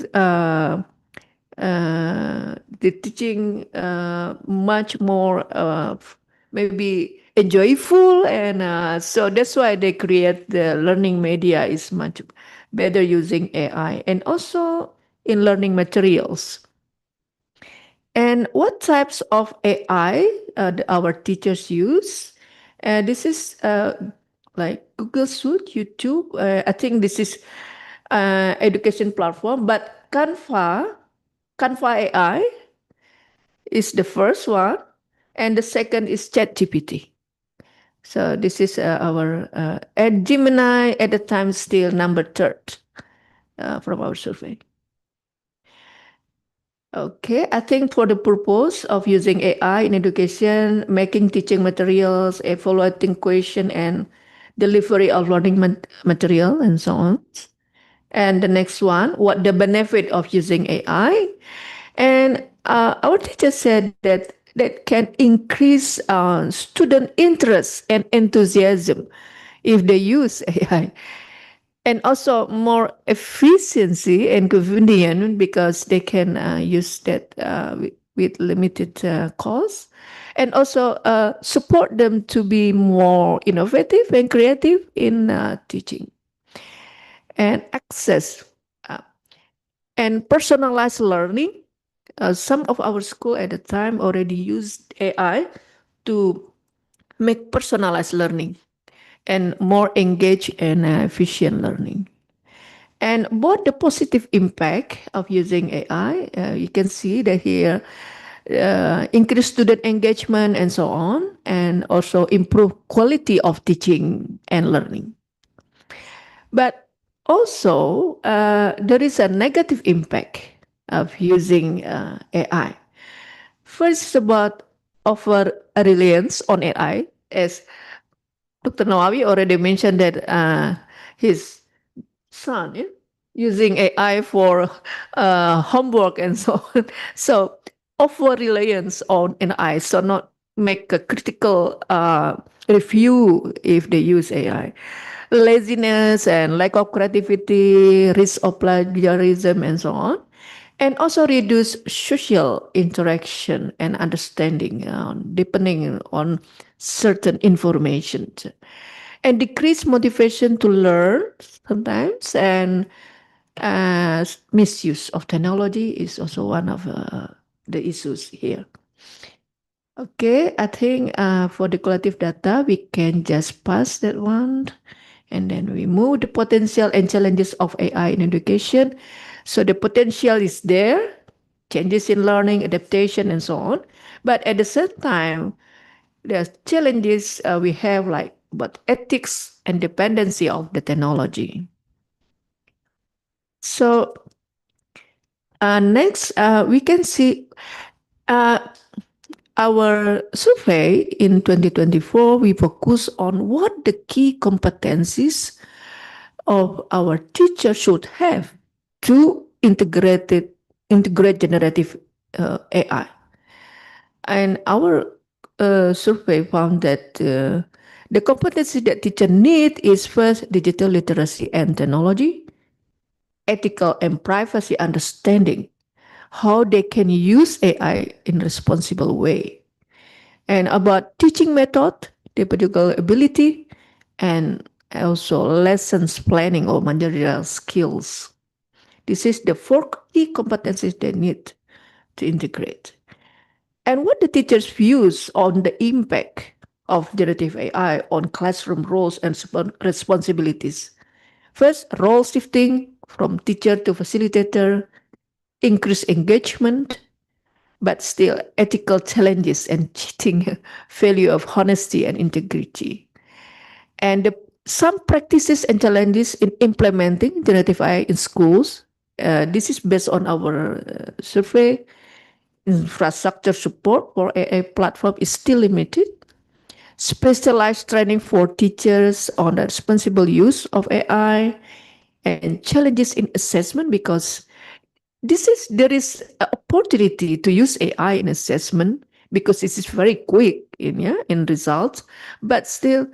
much more maybe enjoyable, and so that's why they create the learning media is much better using AI, and also in learning materials. And what types of AI our teachers use? This is like Google Suite, YouTube. I think this is education platform, but Canva AI is the first one, and the second is ChatGPT. So this is our and Gemini at the time still number 3rd from our survey. Okay, I think for the purpose of using AI in education, making teaching materials, evaluating question and delivery of learning material and so on. And the next one, what the benefit of using AI? And our teacher said that can increase student interest and enthusiasm if they use AI. And also more efficiency and convenience because they can use that with limited cost. And also support them to be more innovative and creative in teaching. And access and personalized learning. Some of our school at the time already used AI to make personalized learning. and more engaged and efficient learning. And about the positive impact of using AI, you can see that here, increase student engagement and so on, and also improve quality of teaching and learning. But also, there is a negative impact of using AI. First, about over reliance on AI, as Dr. Nawawi already mentioned that his son using AI for homework and so on. So over reliance on AI, so not make a critical review if they use AI. Laziness and lack of creativity, risk of plagiarism, and so on. And also reduce social interaction and understanding, depending on certain information. And decrease motivation to learn sometimes, and misuse of technology is also one of the issues here. Okay, I think for the qualitative data, we can just pass that one. And then we move the potential and challenges of AI in education. So the potential is there, changes in learning, adaptation, and so on. But at the same time, the challenges we have, like about ethics and dependency of the technology. So next, we can see our survey in 2024, we focus on what the key competencies of our teacher should have to integrate generative AI. And our survey found that the competency that teacher need is first digital literacy and technology, ethical and privacy understanding, how they can use AI in responsible way, and about teaching method, the pedagogical ability, and also lessons planning or managerial skills. This is the 4 key competencies they need to integrate. And what the teacher's views on the impact of generative AI on classroom roles and responsibilities. First, role shifting from teacher to facilitator, increased engagement, but still ethical challenges and cheating, failure of honesty and integrity. And some practices and challenges in implementing generative AI in schools. This is based on our survey. Infrastructure support for AI platform is still limited. Specialized training for teachers on the responsible use of AI, and challenges in assessment, because there is an opportunity to use AI in assessment because it is very quick in results, but still,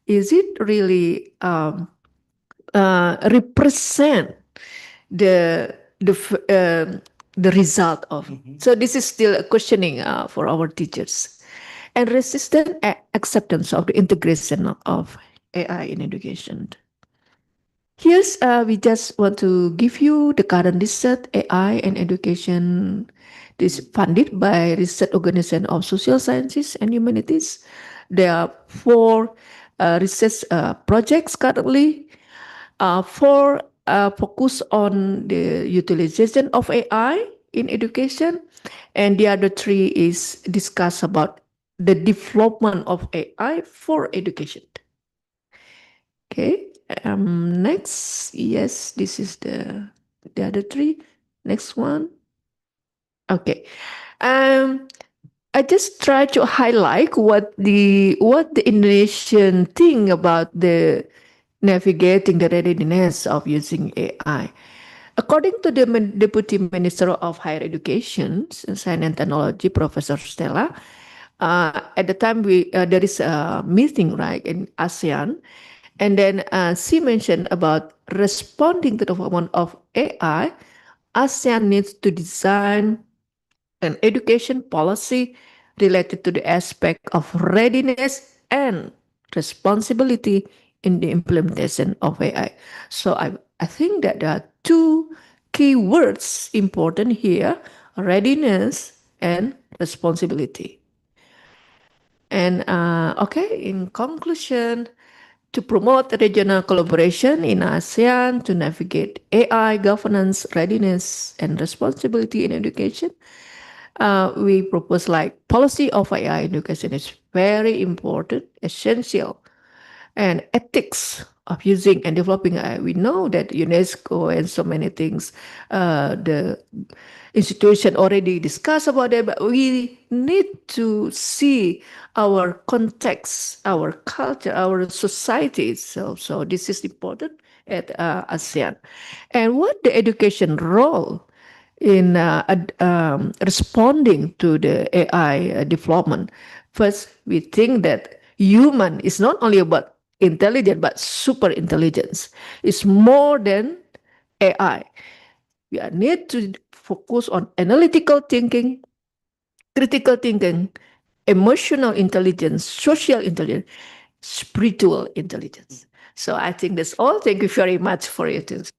is it really represent the result of? So this is still a questioning for our teachers. And resistant acceptance of the integration of AI in education. Here's we just want to give you the current research AI and education. This is funded by Research Organization of Social Sciences and Humanities. There are 4 research projects currently. 4 focus on the utilization of AI in education, and the other 3 is discuss about the development of AI for education. Okay. Next, yes, this is the other 3. Next one. Okay. I just try to highlight what the Indonesian think about the navigating the readiness of using AI. According to the Deputy Minister of Higher Education, Science and Technology, Professor Stella, at the time there is a meeting, right, in ASEAN, and then she mentioned about responding to the development of AI. ASEAN needs to design an education policy related to the aspect of readiness and responsibility in the implementation of AI. So I think that there are 2 key words important here: readiness and responsibility. And okay, in conclusion, to promote regional collaboration in ASEAN to navigate AI governance, readiness, and responsibility in education. We propose like policy of AI education is very important, essential, and ethics of using and developing AI. We know that UNESCO and so many things, the institution already discussed about it, but we need to see our context, our culture, our society itself. So this is important at ASEAN. And what the education role in responding to the AI development? First, we think that human is not only about intelligence, but super intelligence. It's more than AI. We need to focus on analytical thinking, critical thinking, emotional intelligence, social intelligence, spiritual intelligence. So I think that's all. Thank you very much for your attention.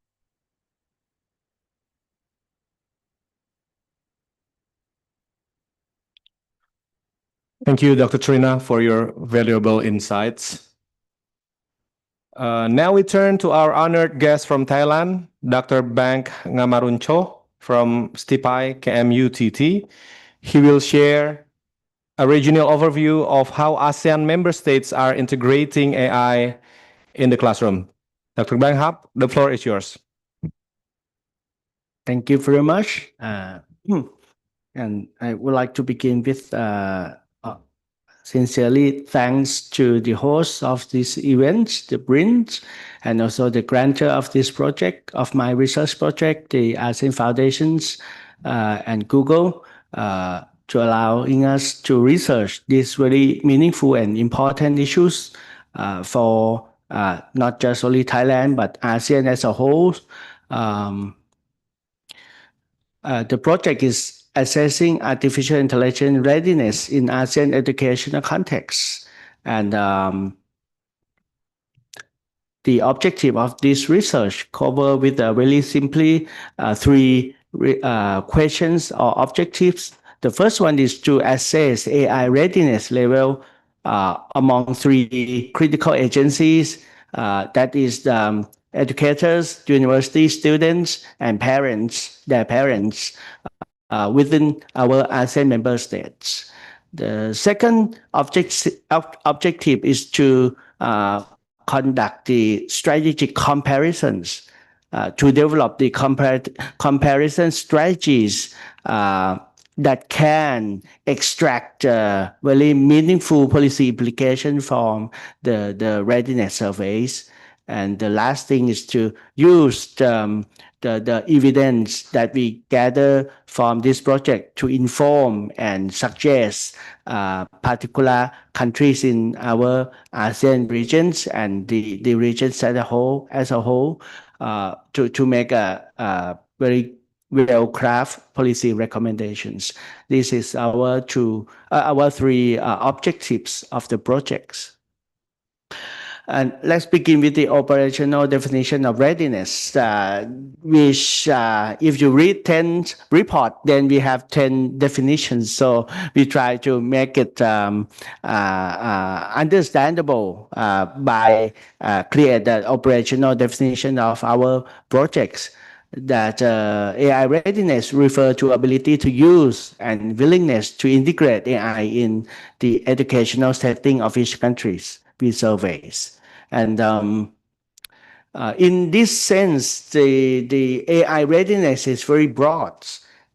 Thank you, Dr. Trina, for your valuable insights. Now we turn to our honored guest from Thailand, Dr. Bang Ngamaruncho from STIPI KMUTT. He will share a regional overview of how ASEAN member states are integrating AI in the classroom. Dr. Bang Hap, the floor is yours. Thank you very much. And I would like to begin with sincerely thanks to the host of this event, the BRIN, and also the grantor of this project, of my research project, the ASEAN Foundations and Google, to allowing us to research these very meaningful and important issues for not just only Thailand, but ASEAN as a whole. The project is assessing artificial intelligence readiness in ASEAN educational context. And the objective of this research cover with really simply three questions or objectives. The first one is to assess AI readiness level among three critical agencies, that is educators, university students, and parents, their parents, within our ASEAN member states. The second objective is to conduct the strategic comparisons to develop the comparison strategies that can extract very meaningful policy implication from the readiness surveys. And the last thing is to use the evidence that we gather from this project to inform and suggest particular countries in our ASEAN regions and the regions as a whole to make a very well-crafted policy recommendations. This is our three objectives of the projects. And let's begin with the operational definition of readiness, which if you read 10 report, then we have 10 definitions. So we try to make it understandable by create the operational definition of our projects. That AI readiness refer to ability to use and willingness to integrate AI in the educational setting of each countries we surveys. And in this sense, the AI readiness is very broad,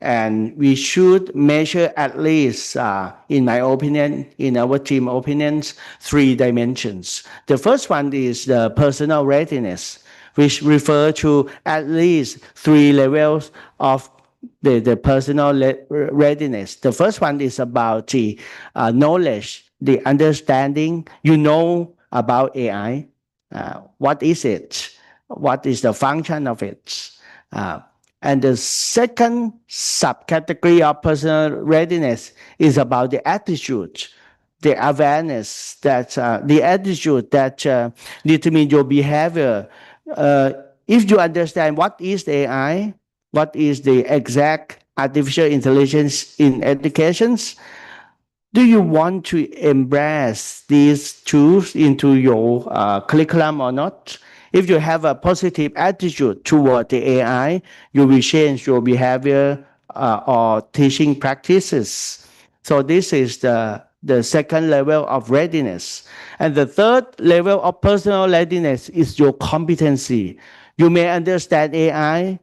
and we should measure at least, in my opinion, in our team opinions, 3 dimensions. The first one is the personal readiness, which refer to at least 3 levels of the personal readiness. The first one is about the knowledge, the understanding, about AI. What is it? What is the function of it? And the second subcategory of personal readiness is about the attitude, the awareness, that the attitude that determines your behavior. If you understand what is AI, what is the exact artificial intelligence in educations, do you want to embrace these tools into your curriculum or not? If you have a positive attitude toward the AI, you will change your behavior or teaching practices. So this is the second level of readiness. And the third level of personal readiness is your competency. You may understand AI,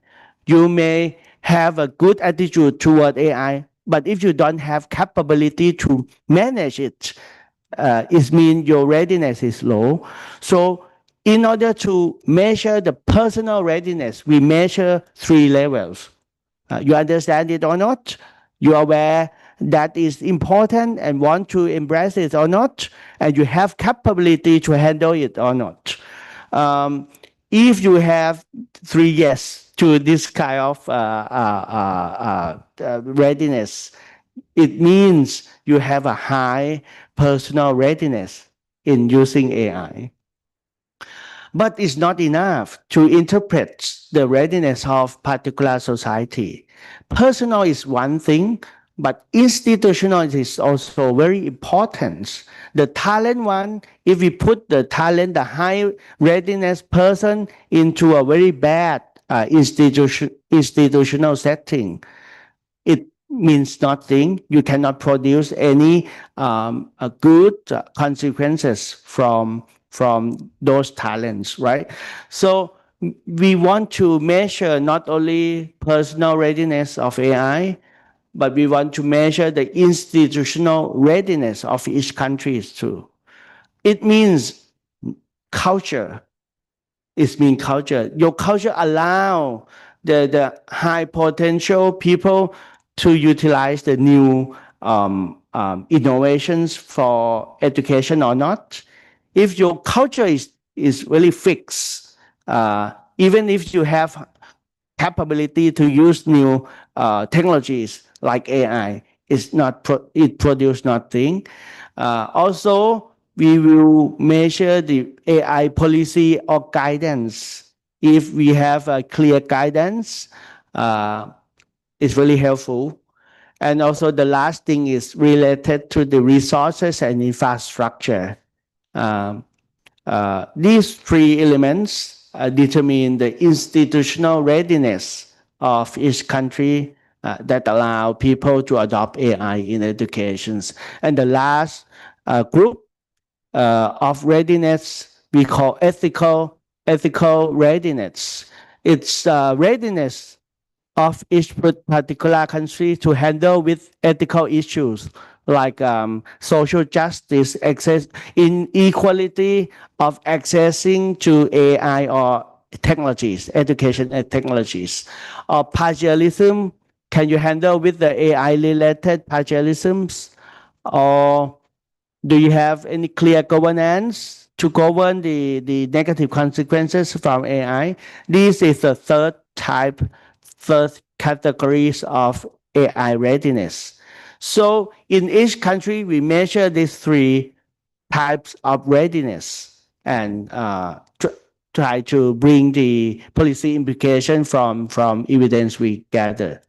you may have a good attitude toward AI, but if you don't have capability to manage it, it means your readiness is low. So in order to measure the personal readiness, we measure 3 levels. You understand it or not? You are aware that is important and want to embrace it or not? And you have capability to handle it or not? If you have 3 yes to this kind of readiness, it means you have a high personal readiness in using AI. But it's not enough to interpret the readiness of particular society. Personal is one thing, but institutional is also very important. The talent one, if we put the talent, the high readiness person into a very bad institutional setting, it means nothing. You cannot produce any good consequences from those talents, right? So we want to measure not only personal readiness of AI, but we want to measure the institutional readiness of each country too. It means culture. It means culture. Your culture allow the high potential people to utilize the new innovations for education or not. If your culture is really fixed, even if you have capability to use new technologies like AI, it produces nothing. Also, we will measure the AI policy or guidance. If we have a clear guidance, it's really helpful. And also the last thing is related to the resources and infrastructure. These 3 elements determine the institutional readiness of each country that allow people to adopt AI in education. And the last group of readiness we call ethical readiness. It's readiness of each particular country to handle with ethical issues like social justice, access, inequality of accessing to AI or technologies, education and technologies, or partialism. Can you handle with the AI-related partialisms? Or do you have any clear governance to govern the negative consequences from AI? This is the third categories of AI readiness. So in each country, we measure these 3 types of readiness and try to bring the policy implication from evidence we gather.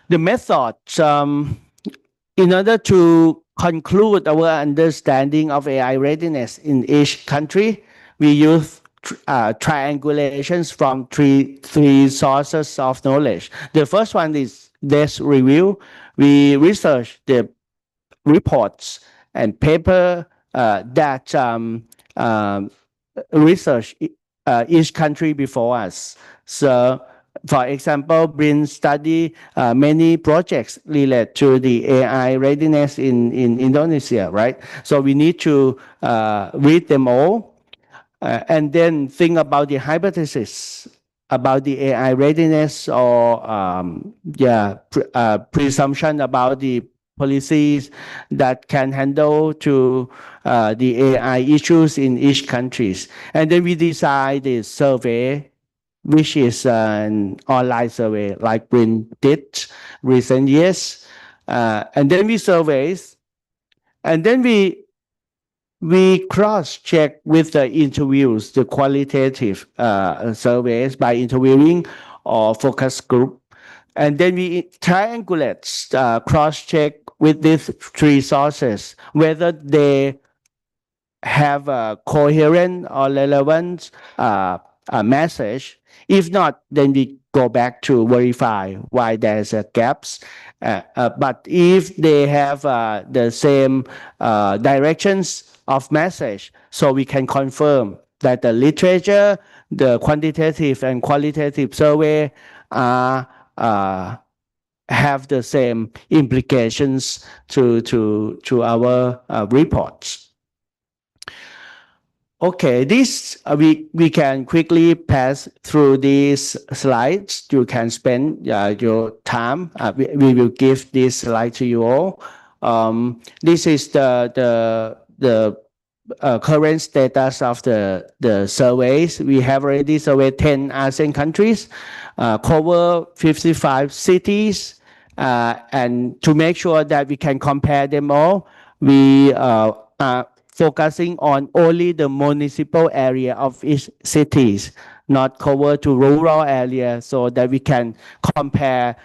The methods, in order to conclude our understanding of AI readiness in each country, we use triangulations from three sources of knowledge. The first one is desk review. We research the reports and paper that research each country before us. So, for example, BRIN study many projects related to the AI readiness in Indonesia, right? So we need to read them all and then think about the hypothesis about the AI readiness or presumption about the policies that can handle to the AI issues in each countries. And then we decide the survey, which is an online survey like BRIN did recent years. And then we surveys, and then we cross-check with the interviews, the qualitative surveys by interviewing or focus group. And then we triangulate, cross-check with these three sources, whether they have a coherent or relevant message. If not, then we go back to verify why there's a gaps. But if they have the same directions of message, so we can confirm that the literature, the quantitative and qualitative survey are have the same implications to our reports. Okay, this we can quickly pass through these slides. You can spend your time. We will give this slide to you all. This is the current status of the surveys. We have already surveyed 10 ASEAN countries, cover 55 cities, and to make sure that we can compare them all, we are focusing on only the municipal area of each cities, not cover to rural area, so that we can compare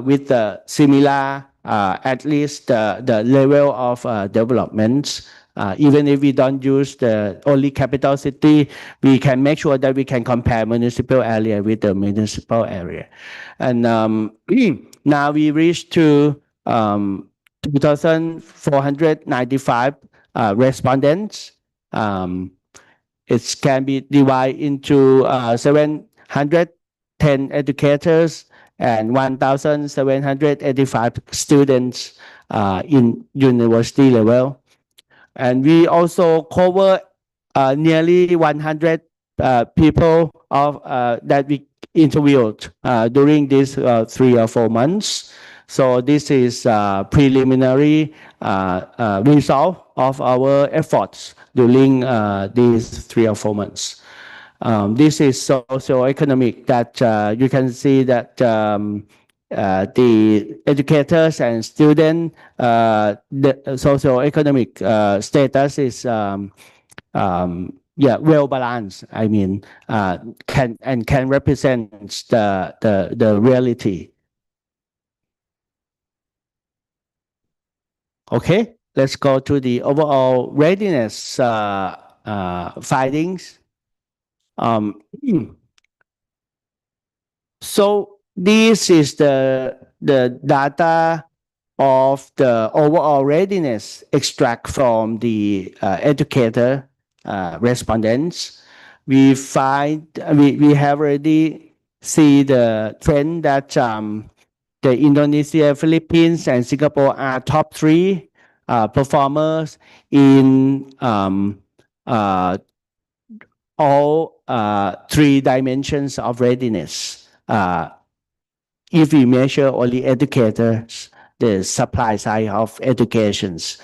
with the similar, at least the level of development. Even if we don't use the only capital city, we can make sure that we can compare municipal area with the municipal area. And now we reach to 2,495 respondents. It can be divided into 710 educators and 1,785 students in university level. And we also cover nearly 100 people that we interviewed during these 3 or 4 months. So this is preliminary result of our efforts during these 3 or 4 months. This is socio-economic, that you can see that the educators and students, the socio-economic status is well balanced. I mean, can represent the reality. Okay, let's go to the overall readiness findings. So this is the data of the overall readiness extract from the educator respondents. We have already see the trend that the Indonesia, Philippines, and Singapore are top 3 performers in all 3 dimensions of readiness. If we measure only educators, the supply side of educations,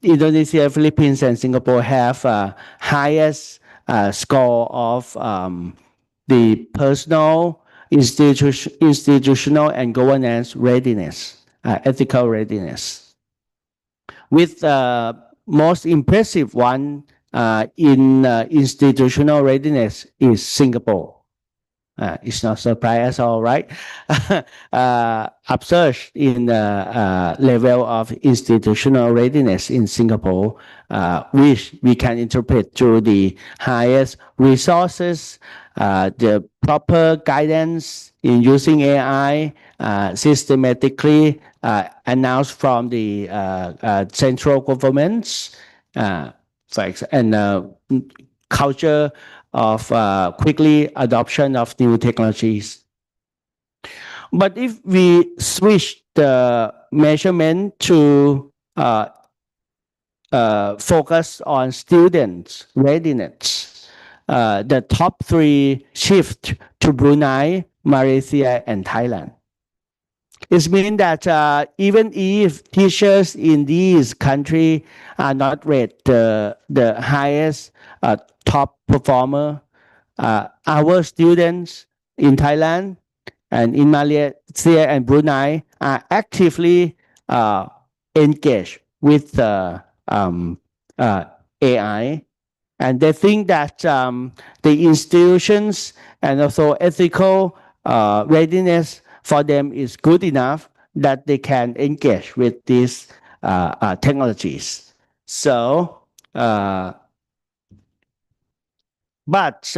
Indonesia, Philippines, and Singapore have highest score of the personal, institutional, and governance readiness, ethical readiness. With most impressive one in institutional readiness is Singapore. It's not surprise at all, right? Upsurge in level of institutional readiness in Singapore, which we can interpret through the highest resources, the proper guidance in using AI, systematically announced from the central governments, and culture of quickly adoption of new technologies. But if we switch the measurement to focus on students' readiness, the top 3 shift to Brunei, Malaysia, and Thailand. It means that even if teachers in these countries are not rated the highest top performer, our students in Thailand and in Malaysia and Brunei are actively engaged with AI, and they think that the institutions and also ethical readiness for them is good enough that they can engage with these technologies. So, but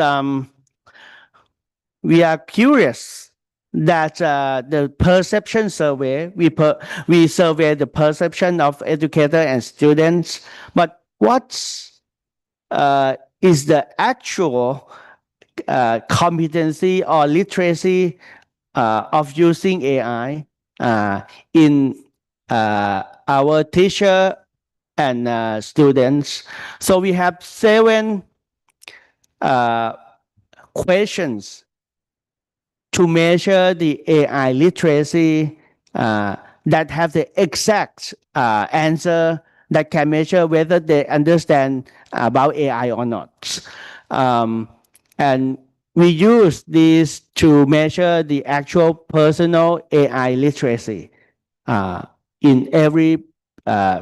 we are curious that the perception survey, we survey the perception of educators and students, but what is the actual competency or literacy of using AI in our teacher and students? So we have 7 questions to measure the AI literacy that have the exact answer that can measure whether they understand about AI or not. And we use this to measure the actual personal AI literacy in every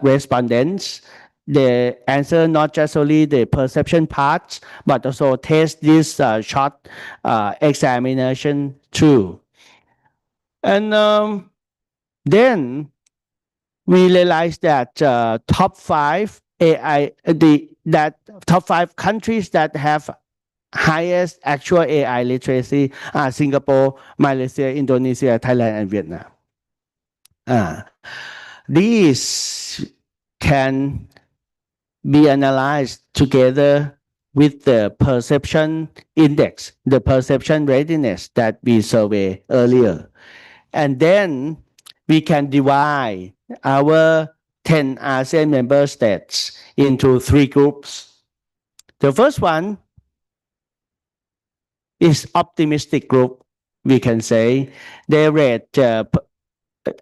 respondent. They answer not just only the perception part, but also test this short examination too. And then we realized that top 5 top 5 countries that have highest actual AI literacy are Singapore, Malaysia, Indonesia, Thailand, and Vietnam. These can be analyzed together with the perception index, the perception readiness that we surveyed earlier. And then we can divide our 10 ASEAN member states into 3 groups. The first one is optimistic group, we can say. They rate,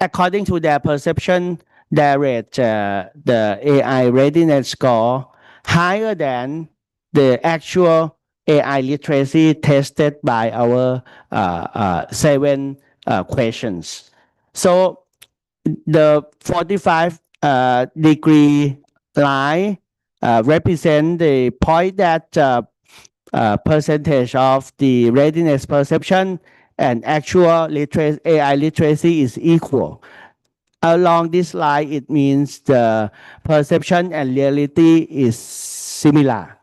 according to their perception, they rate the AI readiness score higher than the actual AI literacy tested by our 7 questions. So the 45 degree line represent the point that percentage of the readiness perception and actual AI literacy is equal. Along this line, it means the perception and reality is similar,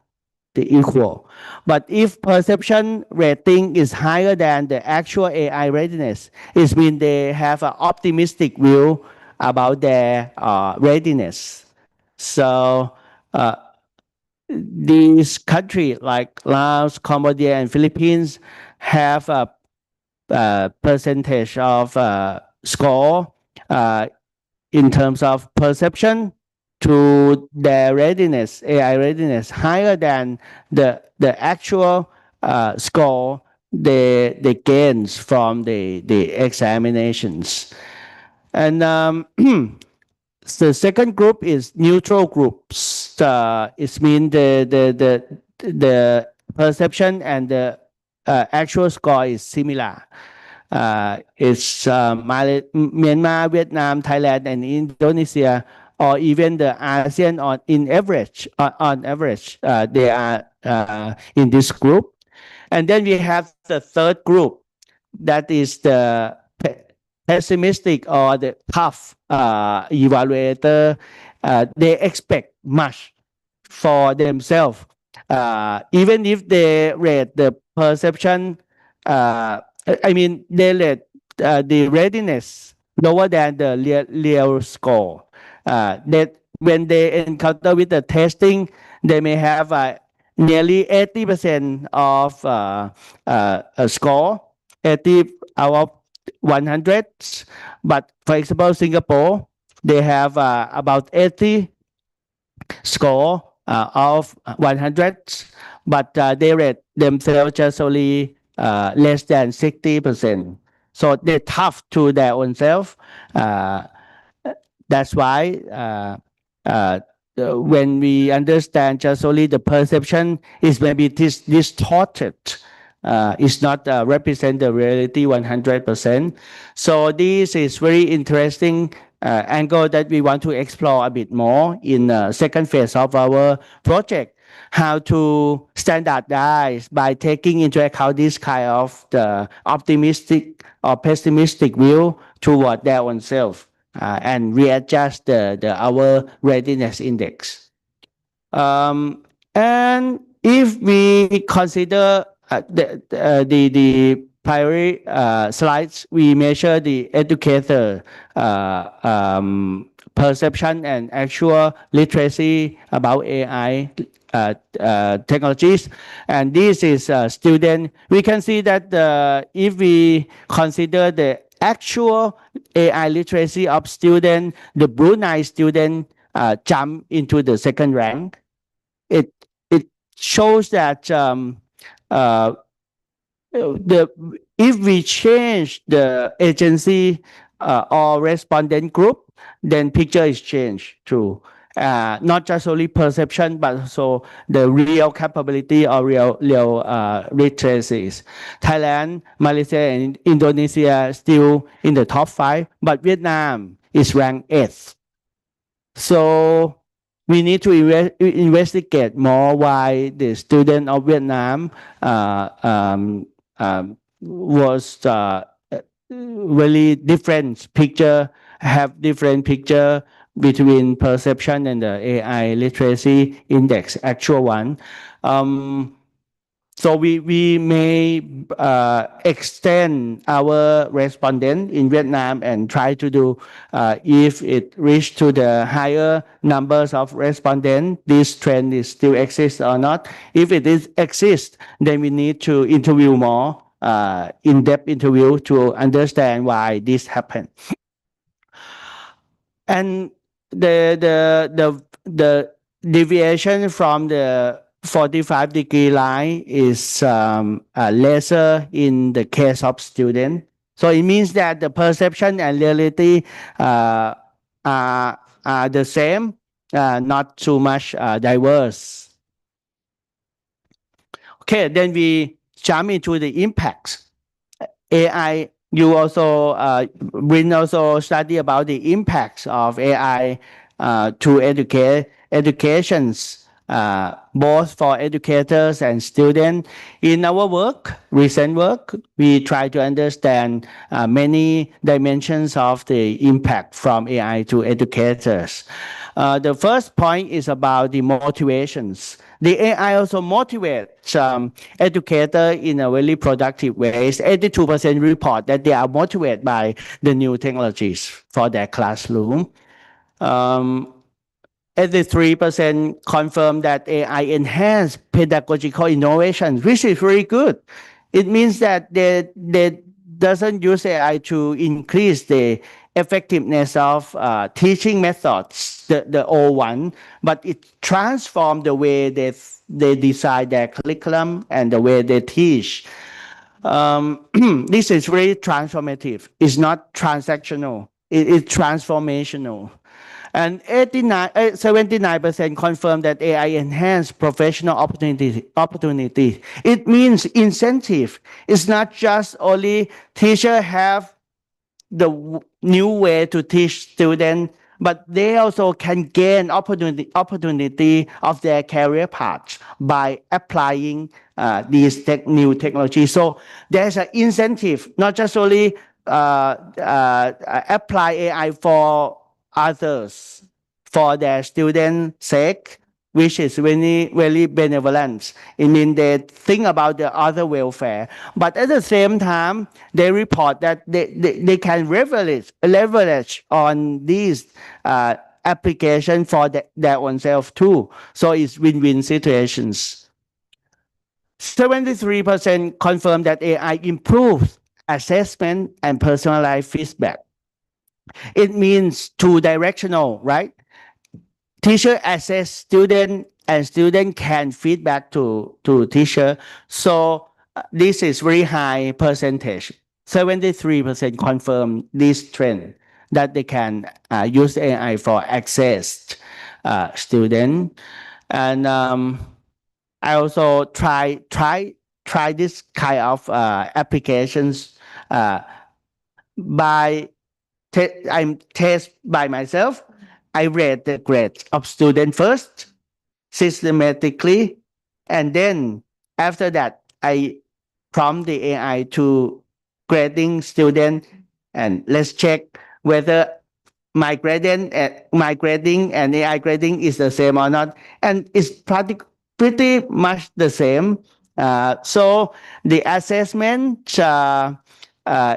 the equal. But if perception rating is higher than the actual AI readiness, it means they have an optimistic view about their readiness. So these countries like Laos, Cambodia, and Philippines have a percentage of score in terms of perception to their readiness, AI readiness, higher than the actual score they gains from the examinations. And the second group is neutral groups. It means the perception and the actual score is similar. It's Myanmar, Vietnam, Thailand, and Indonesia, or even the ASEAN on average, they are in this group. And then we have the third group, that is the pessimistic or the tough evaluator. They expect much for themselves, even if they rate the perception. They rate the readiness lower than the real score. That when they encounter with the testing, they may have nearly 80% of a score, 80 out of 100. But for example, Singapore, they have about 80 score of 100, but they rate themselves just only less than 60%. So they're tough to their own self. That's why when we understand just only the perception is maybe distorted, it's not represent the reality 100%. So this is very interesting angle that we want to explore a bit more in the second phase of our project. how to standardize by taking into account this kind of the optimistic or pessimistic view toward their own self, and readjust our readiness index. And if we consider the prior slides, we measure the educator perception and actual literacy about AI technologies, and this is student. We can see that if we consider the actual AI literacy of student, the Brunei student jump into the second rank. It shows that if we change the agency or respondent group, then picture is changed too. Not just only perception, but also the real capability or real literacies. Thailand, Malaysia, and Indonesia still in the top 5, but Vietnam is ranked 8th. So we need to investigate more why the student of Vietnam was really different picture, have different picture between perception and the AI literacy index, actual one. So we may extend our respondent in Vietnam and try to do, if it reached to the higher numbers of respondents, this trend is still exists or not. If it exists, then we need to interview more, in-depth interview to understand why this happened. And the deviation from the 45-degree line is lesser in the case of student. So it means that the perception and reality are the same, not too much diverse. Okay, then we jump into the impacts. AI, you also, BRIN also study about the impacts of AI to educations, both for educators and students. In our work, recent work, we try to understand many dimensions of the impact from AI to educators. The first point is about the motivations. The AI also motivates educators in a very productive way. 82% report that they are motivated by the new technologies for their classroom. 83% confirm that AI enhance pedagogical innovation, which is very good. It means that they doesn't use AI to increase the effectiveness of teaching methods, the old one, but it transforms the way they design their curriculum and the way they teach. This is very transformative. It's not transactional. It's transformational. And 79% confirm that AI enhance professional opportunity. It means incentive. It's not just only teacher have the new way to teach students, but they also can gain opportunity of their career path by applying these new technologies. So there's an incentive, not just only apply AI for others, for their students' sake, which is very, very benevolent. It means they think about the other welfare. But at the same time, they report that they can leverage on these application for their own self too. So it's win-win situations. 73% confirm that AI improves assessment and personalized feedback. It means two-directional, right? Teacher assess student and student can feedback to teacher. So this is very high percentage. 73% confirm this trend that they can use AI for access student. And I also try this kind of applications by I'm test by myself. I read the grades of student first, systematically, and then after that, I prompt the AI to grading student, and let's check whether my grading and AI grading is the same or not, and it's pretty much the same. So the assessment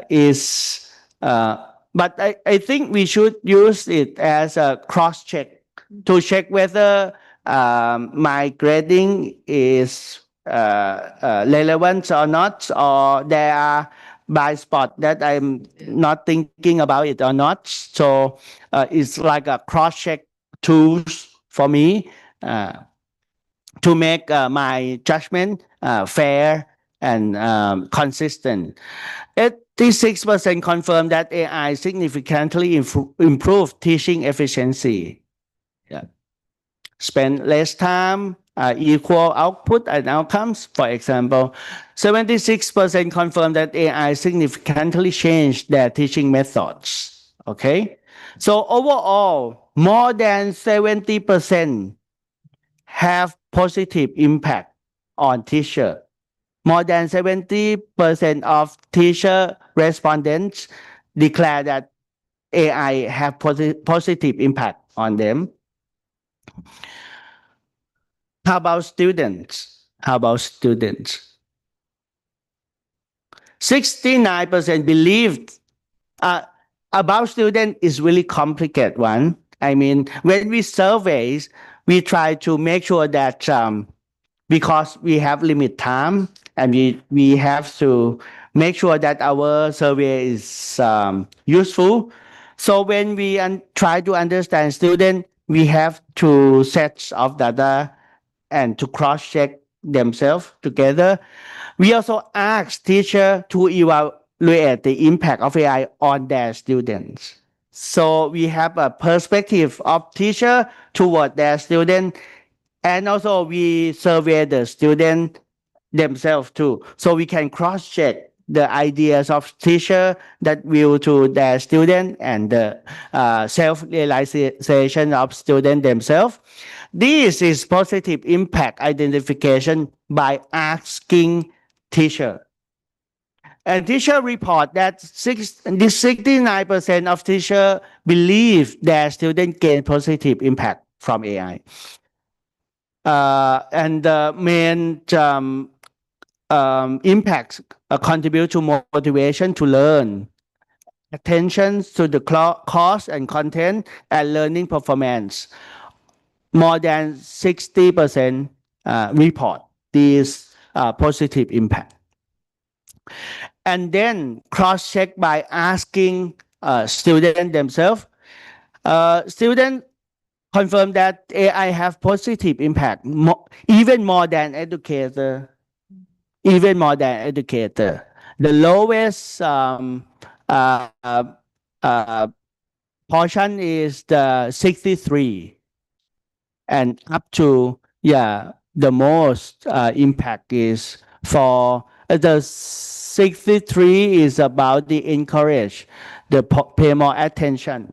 is, but I think we should use it as a cross check to check whether my grading is relevant or not, or there are blind spot that I'm not thinking about it or not. So it's like a cross-check tools for me to make my judgment fair and consistent. 86% confirm that AI significantly improve teaching efficiency. Spend less time, equal output and outcomes. For example, 76% confirm that AI significantly changed their teaching methods. Okay, so overall, more than 70% have positive impact on teacher. More than 70% of teacher respondents declare that AI have positive impact on them. How about students? 69% believed about student is really complicated one. I mean, when we survey, we try to make sure that because we have limited time and we have to make sure that our survey is useful. So when we try to understand student, we have two sets of data and to cross-check themselves together. We also ask teacher to evaluate the impact of AI on their students. So we have a perspective of teacher toward their student, and also we survey the student themselves too. So we can cross-check the ideas of teacher that view to their student and the self-realization of student themselves. This is positive impact identification by asking teacher. And teacher report that 69% of teacher believe their student gain positive impact from AI. And the main impacts contribute to motivation to learn, attention to the course and content, and learning performance. More than 60% report this positive impact. And then cross-check by asking students themselves. Students confirm that AI have positive impact, even more than educator. The lowest portion is the 63, and up to the most impact is for the 63 is about the encourage, the pay more attention.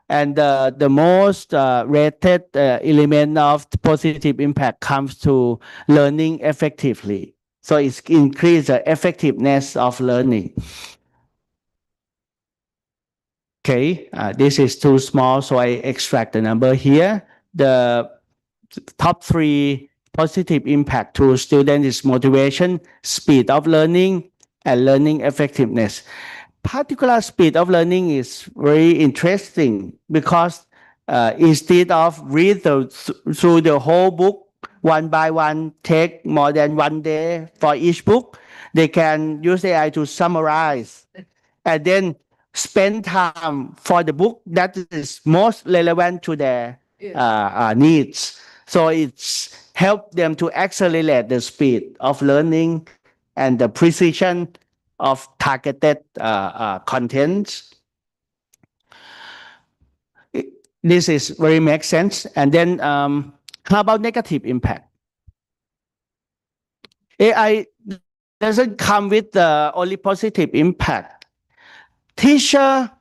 And the most rated element of positive impact comes to learning effectively. So it's increase the effectiveness of learning. Okay, this is too small, so I extract the number here. The top 3 positive impact to students is motivation, speed of learning, and learning effectiveness. Particular speed of learning is very interesting because instead of read through the whole book one by one, take more than 1 day for each book, they can use AI to summarize and then spend time for the book that is most relevant to their needs. So it's help them to accelerate the speed of learning and the precision of targeted content. This is very makes sense. And then how about negative impact? AI doesn't come with only positive impact. Teacher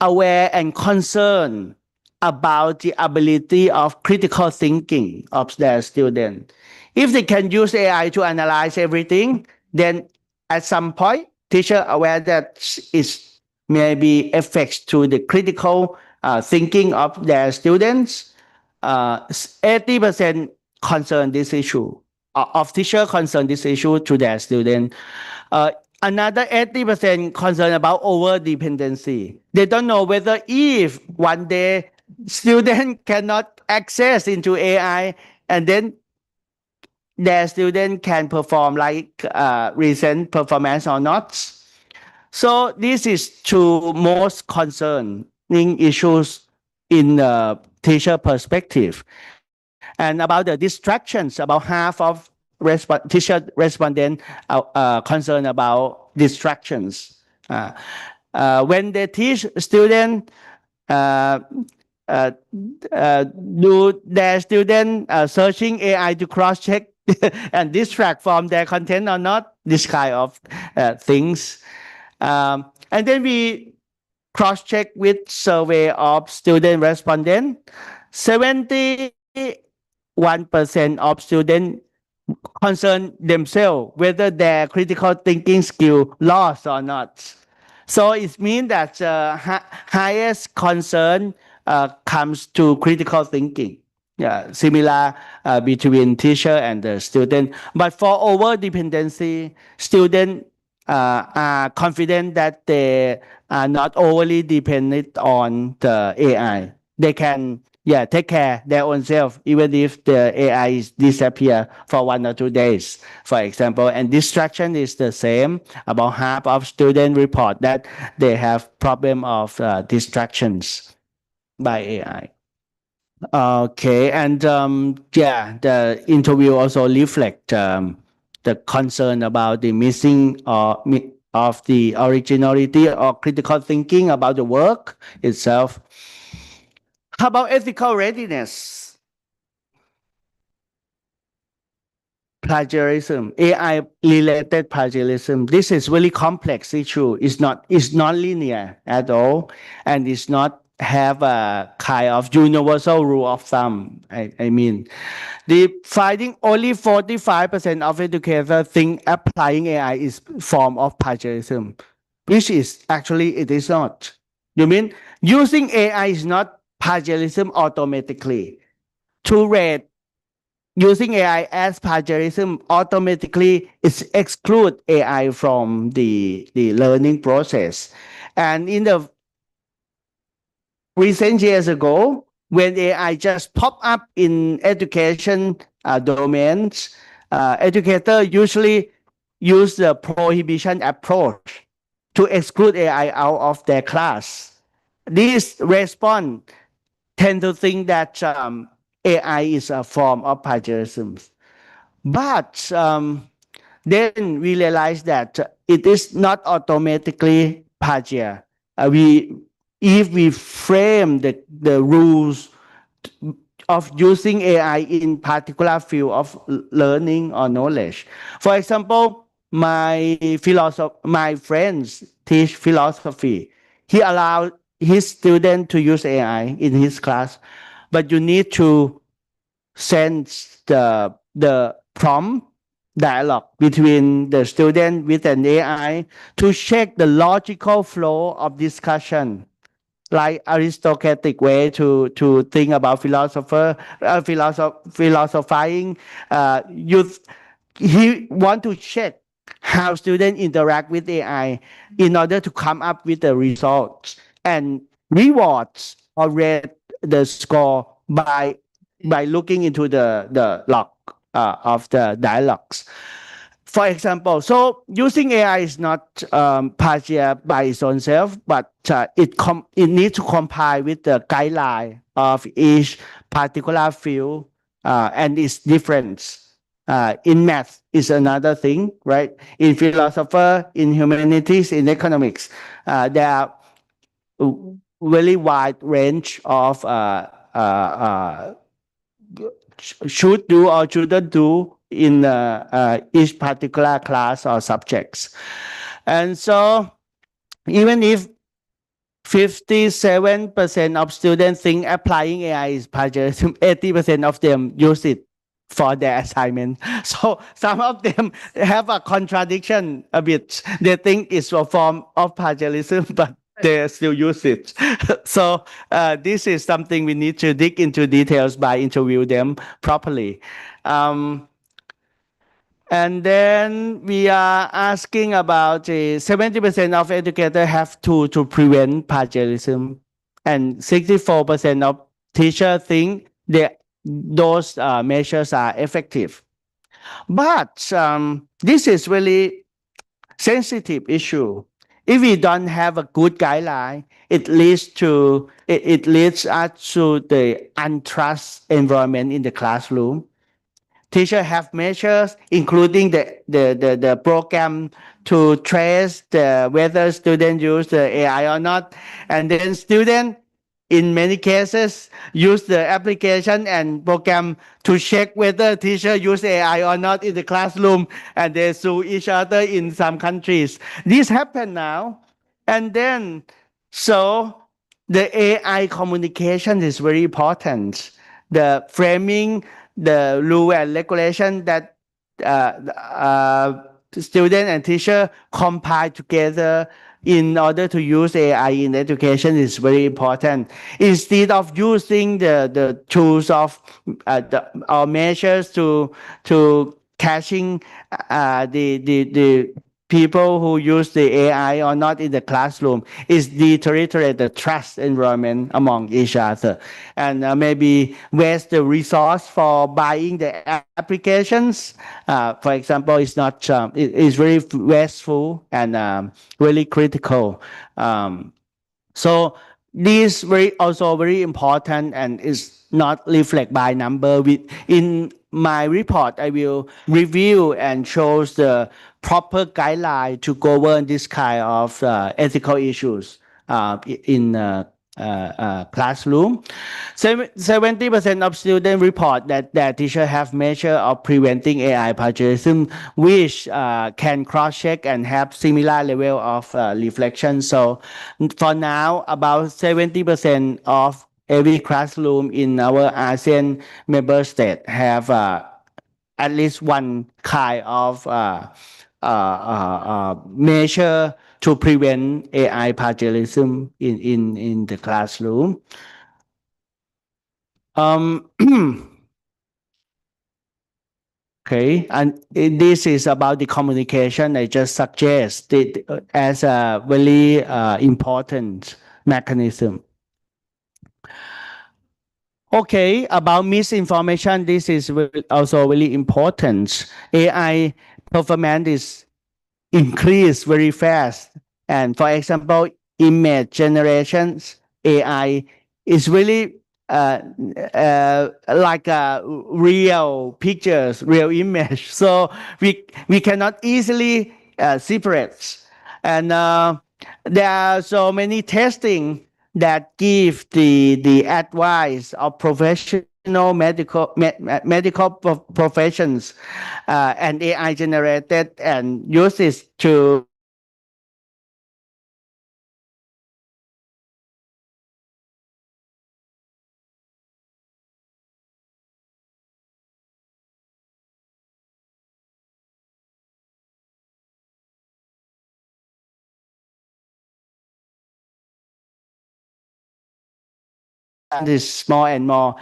aware and concerned about the ability of critical thinking of their student. If they can use AI to analyze everything, then at some point, teacher aware that it may be effects to the critical thinking of their students. 80% concern this issue, of teacher concern this issue to their student. Another 80% concern about over dependency. They don't know whether if one day student cannot access into AI and then their student can perform like recent performance or not. So this is two most concerning issues in the teacher perspective. And about the distractions, about half of teacher respondents concerned about distractions. When they teach students, do their students searching AI to cross-check and distract from their content or not? This kind of things. And then we cross-check with survey of student respondents. 71% of students concern themselves whether their critical thinking skill lost or not. So it means that highest concern comes to critical thinking. Yeah, similar between teacher and the student. But for over dependency, students are confident that they are not overly dependent on the AI. They can take care their own self, even if the AI is disappear for 1 or 2 days, for example. And distraction is the same. About half of students report that they have problem of distractions by AI. Okay, and the interview also reflect the concern about the missing of the originality or critical thinking about the work itself. How about ethical readiness? Plagiarism, AI-related plagiarism. This is really complex issue. It's not linear at all, and it's not have a kind of universal rule of thumb. I mean, the finding only 45% of educators think applying AI is form of plagiarism, which is actually it is not. You mean using AI is not plagiarism automatically. To rate using AI as plagiarism automatically is exclude AI from the learning process. And in the recent years ago, when AI just pop up in education domains, educators usually use the prohibition approach to exclude AI out of their class. This response tend to think that AI is a form of plagiarism. But then we realize that it is not automatically plagiarism. If we frame the rules of using AI in particular field of learning or knowledge. For example, my friends teach philosophy. He allowed his student to use AI in his class, but you need to send the prompt dialogue between the student with an AI to check the logical flow of discussion, like aristocratic way to think about philosophizing. He want to check how students interact with AI in order to come up with the results and rewards or rate the score by looking into the log of the dialogues. For example, so using AI is not plagiarism by its own self, but it needs to comply with the guideline of each particular field and its difference. In math is another thing, right? In philosophy, in humanities, in economics, there are really wide range of should do or shouldn't do in each particular class or subjects. And so even if 57% of students think applying AI is plagiarism. 80% of them use it for their assignment. So some of them have a contradiction a bit. They think it's a form of plagiarism, but they still use it. So this is something we need to dig into details by interview them properly. And then we are asking about 70% of educators have to prevent plagiarism, and 64% of teachers think that those measures are effective. But this is really sensitive issue. If we don't have a good guideline, it leads us to the untrust environment in the classroom. Teachers have measures, including the program to trace whether students use the AI or not. And then students, in many cases, use the application and program to check whether teacher use AI or not in the classroom, and they sue each other in some countries. This happen now. And then, so the AI communication is very important. The framing, the rule and regulation that student and teacher compile together in order to use AI in education is very important. Instead of using the tools of or measures to catching the people who use the AI or not in the classroom, is deteriorate the trust environment among each other, and maybe waste the resource for buying the applications. For example, it's not it's very wasteful and really critical. So this also very important and is not reflected by number. In my report, I will review and show the proper guideline to govern this kind of ethical issues in classroom. 70% of students report that their teacher have measure of preventing AI plagiarism, which can cross-check and have similar level of reflection. So for now, about 70% of every classroom in our ASEAN member state have at least one kind of measure to prevent AI plagiarism in the classroom. Okay, and this is about the communication. I just suggest it as a very important mechanism. Okay, about misinformation, this is also really important. AI performance is increased very fast. And for example, image generations, AI is really like real pictures, real image. So we cannot easily separate. And there are so many testing that give the advice of professional medical professions and AI generated and uses to is more and more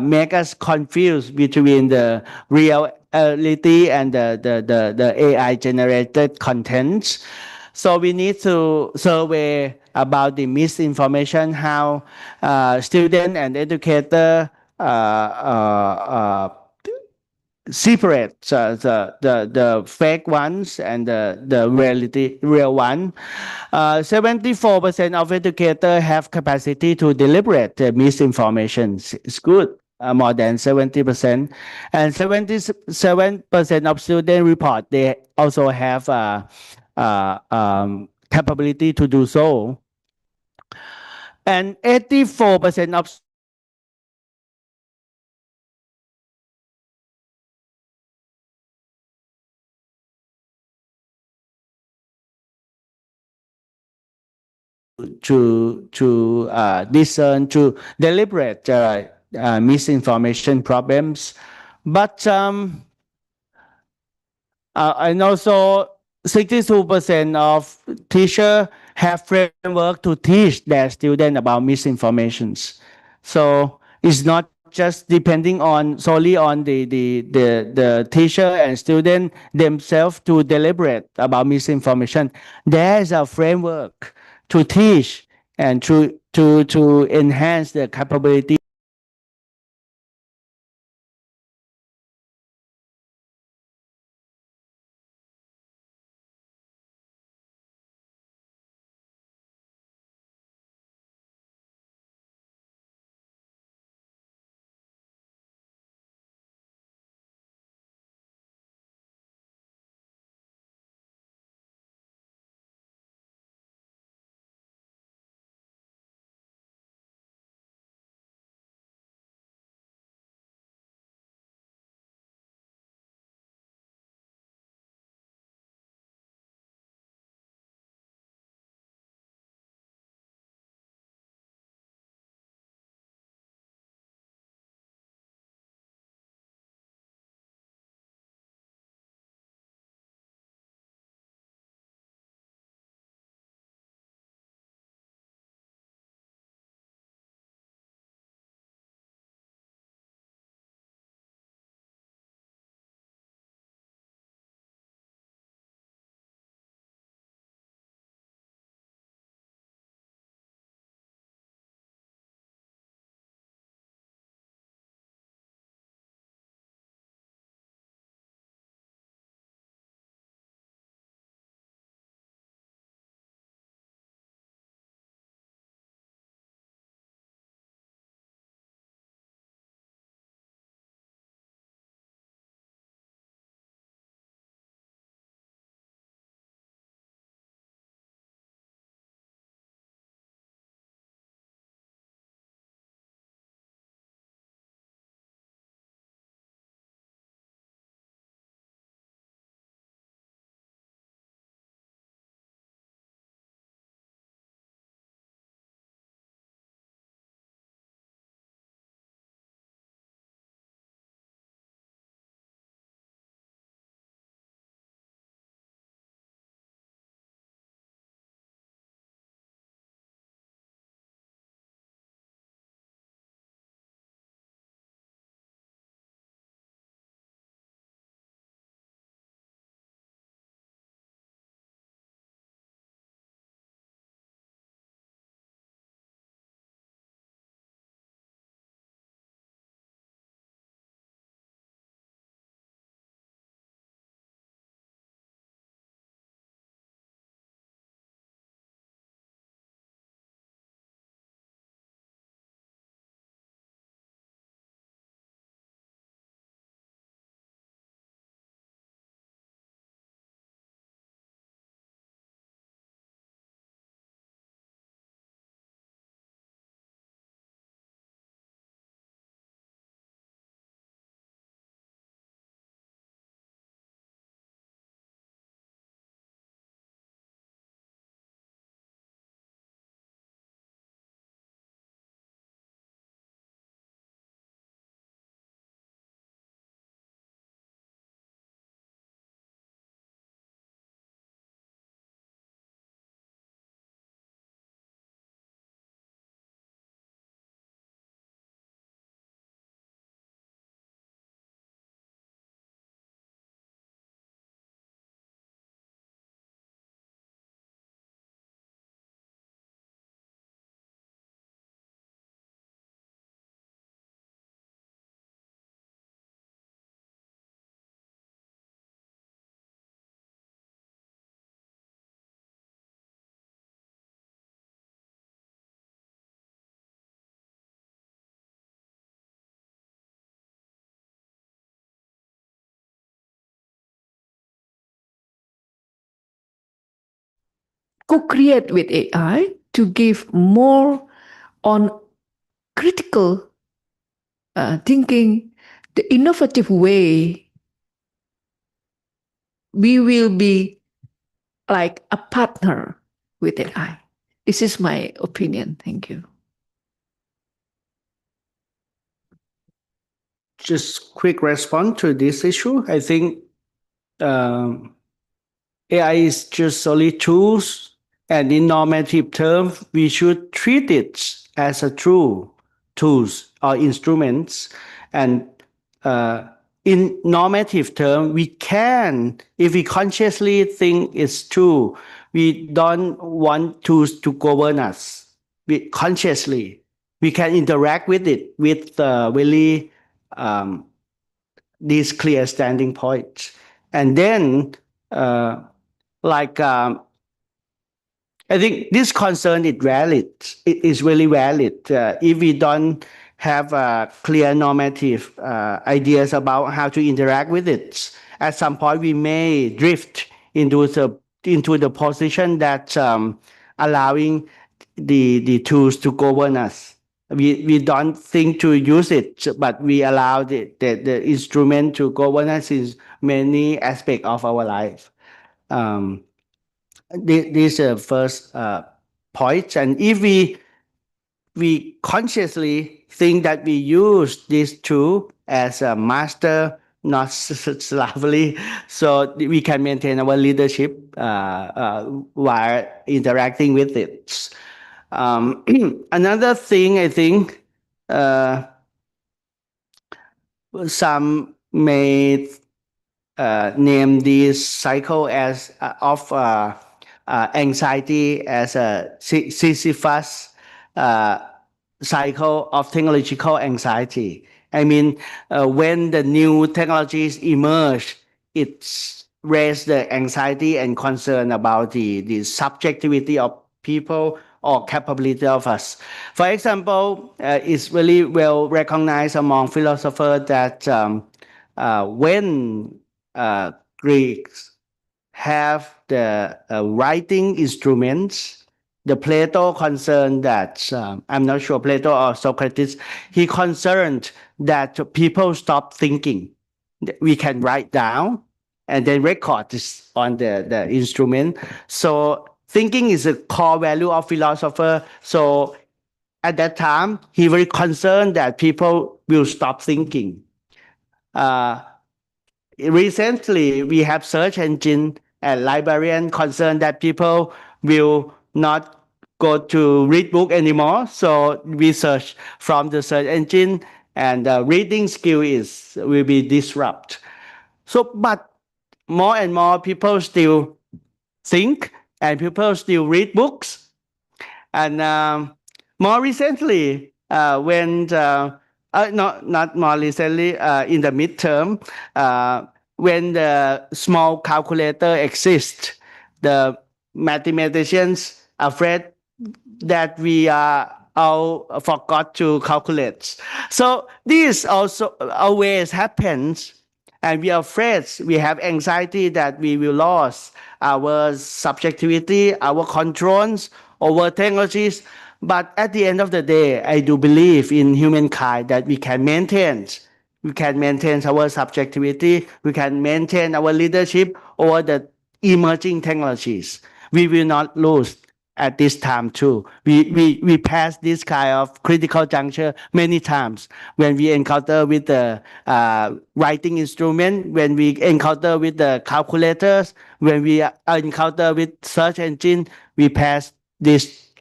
make us confused between the reality and the AI generated contents. So we need to survey about the misinformation, how student and educator separate the fake ones and the real one. 74% of educators have capacity to deliberate misinformation. It's good, more than 70%. And 77% of students report they also have capability to do so. And 84% of discern, to deliberate misinformation problems. But and also 62% of teachers have framework to teach their students about misinformations. So it's not just depending on solely on the teacher and student themselves to deliberate about misinformation. There is a framework to teach and to enhance the capability. Co-create with AI to give more on critical thinking, the innovative way. We will be like a partner with AI. This is my opinion. Thank you. Just quick response to this issue. I think AI is just solely tools, and in normative terms, we should treat it as a tool, tools or instruments. And in normative term, we can, if we consciously think it's tool, we don't want tools to govern us. We consciously, we can interact with it with really these clear standing points. And then, I think this concern is valid. It is really valid. If we don't have clear normative ideas about how to interact with it, at some point we may drift into the position that allowing the tools to govern us. We don't think to use it, but we allow the instrument to govern us in many aspects of our life. This is the first point. And if we consciously think that we use this tool as a master, not slavely, so we can maintain our leadership while interacting with it. Another thing, I think, some may name this cycle as of anxiety as a Sisyphus cycle of technological anxiety. I mean, when the new technologies emerge, it's raised the anxiety and concern about the subjectivity of people or capability of us. For example, it's really well recognized among philosophers that when Greeks have the writing instruments, the Plato concerned that, I'm not sure, Plato or Socrates, he concerned that people stop thinking. We can write down and then record this on the instrument. So thinking is a core value of philosopher. So at that time, he very concerned that people will stop thinking. Recently, we have search engine and librarian concerned that people will not go to read book anymore. So we search from the search engine, and the reading skill will be disrupted. So, but more and more people still think, and people still read books. And more recently, when not more recently, in the midterm, when the small calculator exists, the mathematicians are afraid that we all forgot to calculate. So this also always happens, and we are afraid, we have anxiety that we will lose our subjectivity, our controls over technologies. But at the end of the day, I do believe in humankind that we can maintain our subjectivity, we can maintain our leadership over the emerging technologies. We will not lose at this time too. We pass this kind of critical juncture many times when we encounter with the writing instrument, when we encounter with the calculators, when we encounter with search engine, we pass this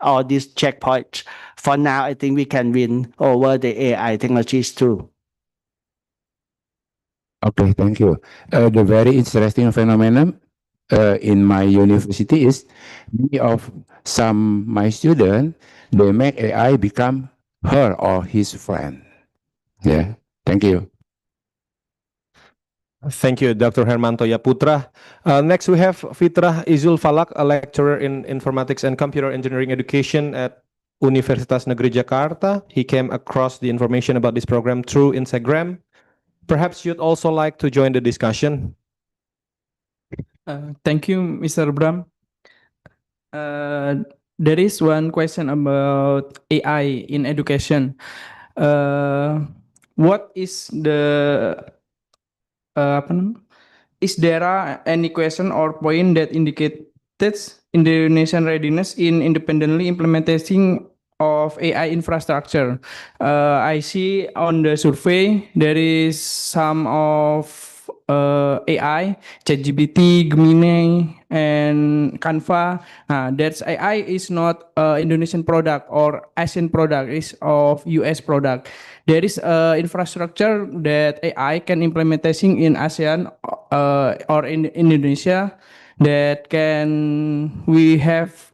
checkpoint. For now, I think we can win over the AI technologies too. Okay, thank you. The very interesting phenomenon in my university is many of my students, they make AI become her or his friend. Yeah, thank you. Thank you, Dr. Hermanto Yaputra. Next, we have Fitrah Izul Falak, a lecturer in informatics and computer engineering education at Universitas Negeri Jakarta. He came across the information about this program through Instagram. Perhaps you'd also like to join the discussion. Thank you, Mr. Bram. There is one question about AI in education. What is the is there any question or point that indicate Indonesian readiness in independently implementing of AI infrastructure. I see on the survey there is some of AI, ChatGPT, Gemini, and Canva. That's AI is not Indonesian product or Asian product, is of US product. There is infrastructure that AI can implementing in ASEAN or in Indonesia that can we have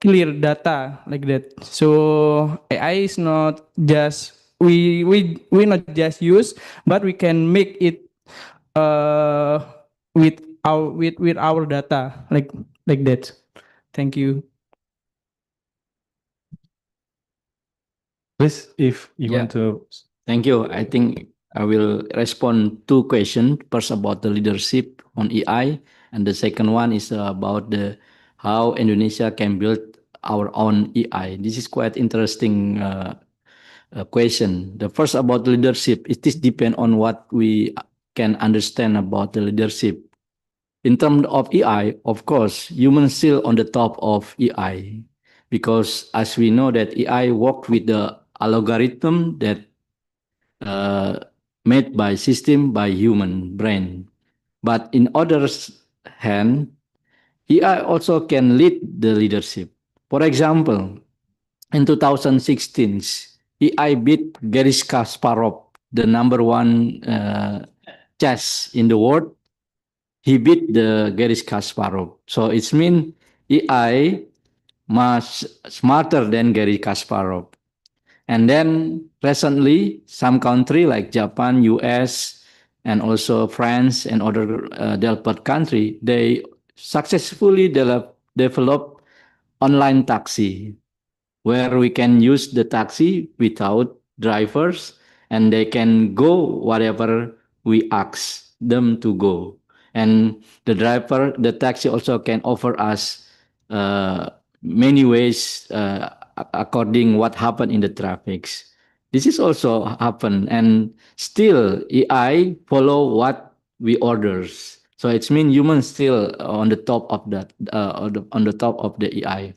clear data like that. So AI is not just we not just use, but we can make it uh, with our data like that. Thank you. Please, if you Yeah. want to. Thank you. I think I will respond two questions. First about the leadership on AI, and the second one is about the how Indonesia can build our own AI. This is quite interesting question. The first about leadership, it is depend on what we can understand about the leadership. In terms of AI, of course, humans still on the top of AI, because as we know that AI work with the algorithm that made by system by human brain. But in other hand, AI also can lead the leadership. For example, in 2016, AI beat Garry Kasparov, the number one chess in the world. He beat the Garry Kasparov. So it's mean AI much smarter than Garry Kasparov. And then recently, some country like Japan, US, and also France and other developed country, they successfully develop online taxi, where we can use the taxi without drivers, and they can go wherever we ask them to go. And the taxi also can offer us many ways according what happened in the traffics. This is also happen, and still AI follow what we orders. So it's mean humans still on the top of that on the top of the AI.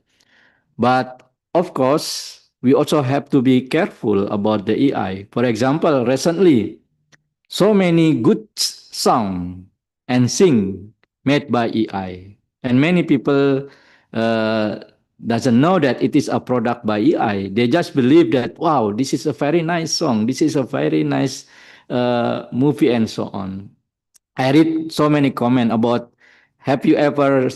But of course, we also have to be careful about the AI. For example, recently, so many good song and sing made by AI, and many people doesn't know that it is a product by AI. They just believe that wow, this is a very nice song, this is a very nice movie, and so on. I read so many comment about. Have you ever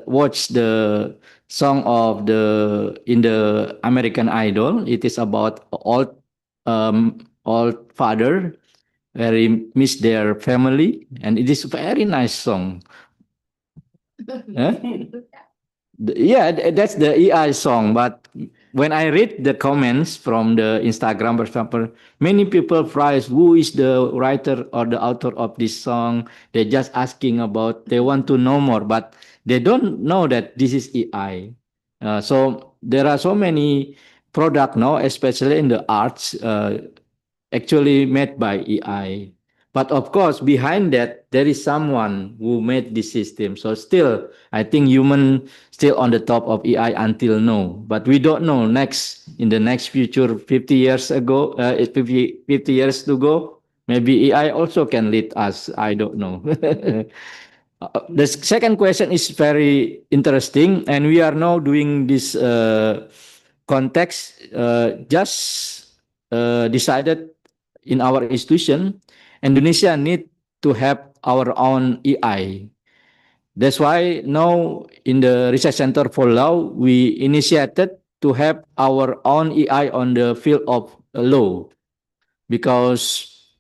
watched the song of the American Idol? It is about old father very miss their family, and it is a very nice song. Huh? Yeah, that's the AI song. But when I read the comments from the Instagram, for example, many people prize who is the writer or the author of this song. They're just asking about, they want to know more, but they don't know that this is AI. So there are so many product now, especially in the arts, actually made by AI. But of course, behind that, there is someone who made this system. So still, I think human still on the top of AI until now. But we don't know in the next future, 50 years ago, 50 years to go, maybe AI also can lead us. I don't know. The second question is very interesting, and we are now doing this context just decided in our institution, Indonesia need to have our own AI. That's why now in the Research Center for Law, we initiated to have our own AI on the field of law. Because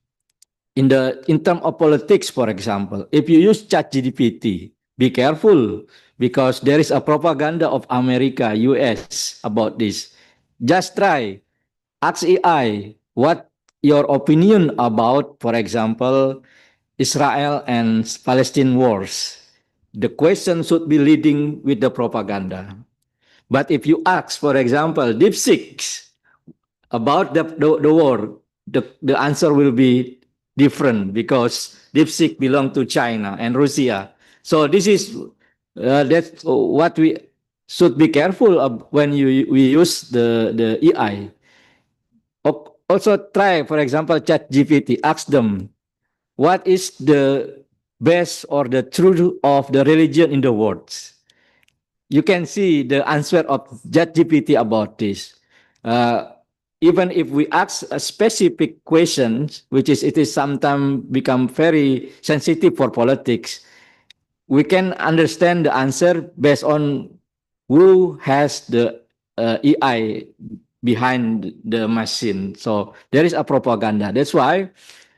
in terms of politics, for example, if you use ChatGPT, be careful, because there is a propaganda of America, US about this. Just try, ask AI what your opinion about, for example, Israel and Palestine wars. The question should be leading with the propaganda. But if you ask, for example, DeepSeek about the war, the answer will be different, because DeepSeek belong to China and Russia. So this is That's what we should be careful of when we use the AI. Also try, for example, ChatGPT, ask them, what is the best or the truth of the religion in the world? You can see the answer of ChatGPT about this. Even if we ask a specific questions, which is it is sometimes become very sensitive for politics, we can understand the answer based on who has the AI behind the machine. So there is a propaganda. That's why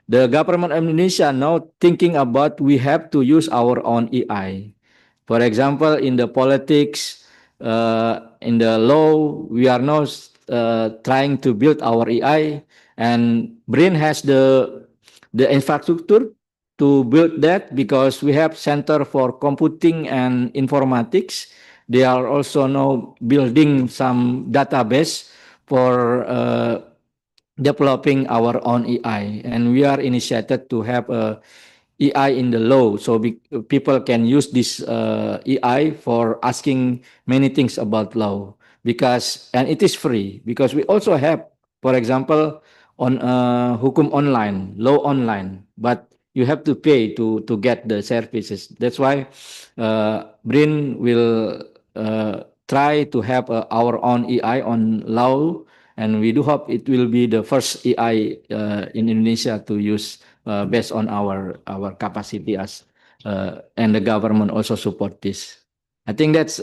the government of Indonesia now thinking about we have to use our own AI. For example, in the politics, in the law, we are now trying to build our AI, and BRIN has the infrastructure to build that because we have Center for Computing and Informatics. They are also now building some database for developing our own AI, and we are initiated to have a AI in the law, so people can use this AI for asking many things about law, and it is free because we also have, for example, on hukum online, law online, but you have to pay to get the services. That's why BRIN will try to have our own AI on law, and we do hope it will be the first AI in Indonesia to use based on our capacity as and the government also support this. I think that's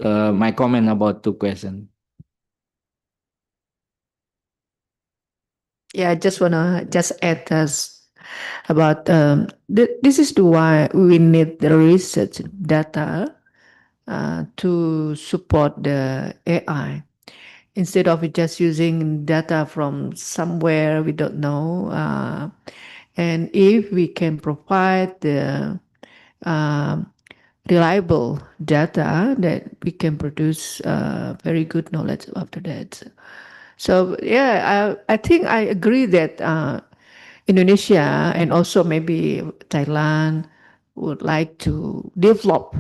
my comment about two questions. Yeah, I just wanna add us about this is the why we need the research data to support the AI. Instead of just using data from somewhere we don't know, and if we can provide the reliable data, that we can produce very good knowledge after that. So yeah, I think I agree that Indonesia and also maybe Thailand would like to develop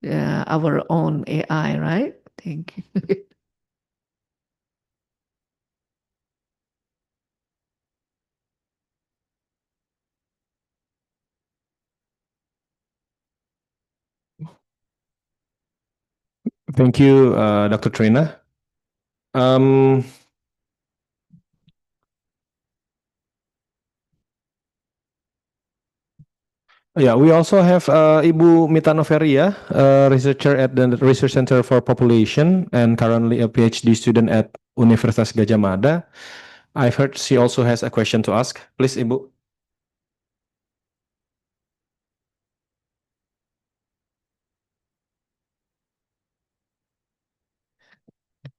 our own AI, right? Thank you. Thank you, Dr. Trina. Yeah, we also have Ibu Mita Noveria, a researcher at the Research Center for Population and currently a PhD student at Universitas Gadjah Mada. I've heard she also has a question to ask. Please, Ibu.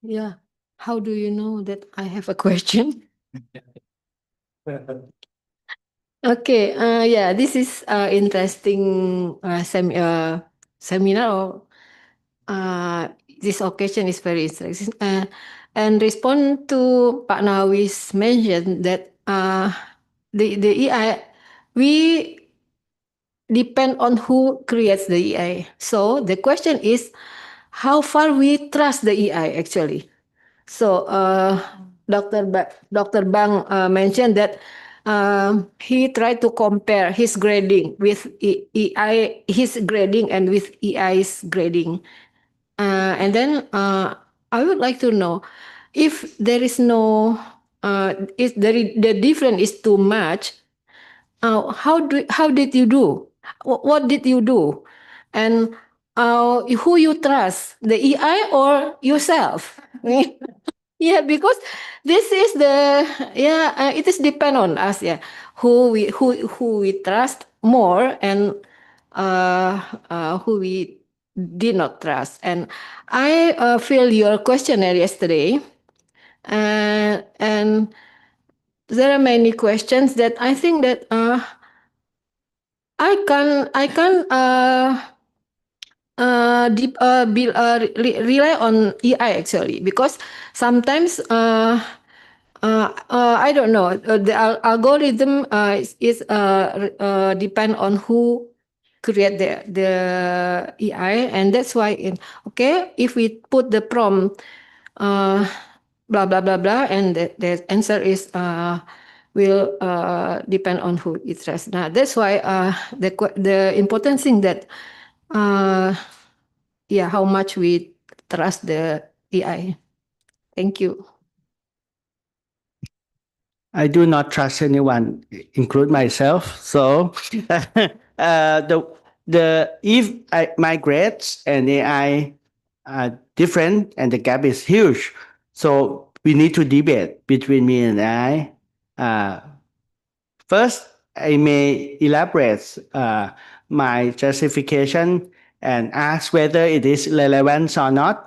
Yeah. How do you know that I have a question? Okay. Yeah, this is interesting seminar. Or, this occasion is very interesting. And respond to Pak Nawi's mention that the AI, we depend on who creates the AI. So the question is, how far we trust the AI actually. So Dr. Bang mentioned that he tried to compare his grading with AI, his grading and with AI's grading. And then I would like to know if there is no, if the difference is too much, how did you do? What did you do? And who you trust, the AI or yourself? Yeah, because this is it is depend on us. Yeah, who we trust more and who we did not trust. And I filled your questionnaire yesterday, and there are many questions that I think that I can rely on AI actually, because sometimes I don't know, the algorithm is depend on who create the AI, and that's why if we put the prompt blah blah blah blah, and the answer is will depend on who it trusts. Now that's why the important thing that how much we trust the AI. Thank you. I do not trust anyone, include myself. So my grades and AI are different and the gap is huge. So we need to debate between me and AI. First, I may elaborate my justification and ask whether it is relevant or not.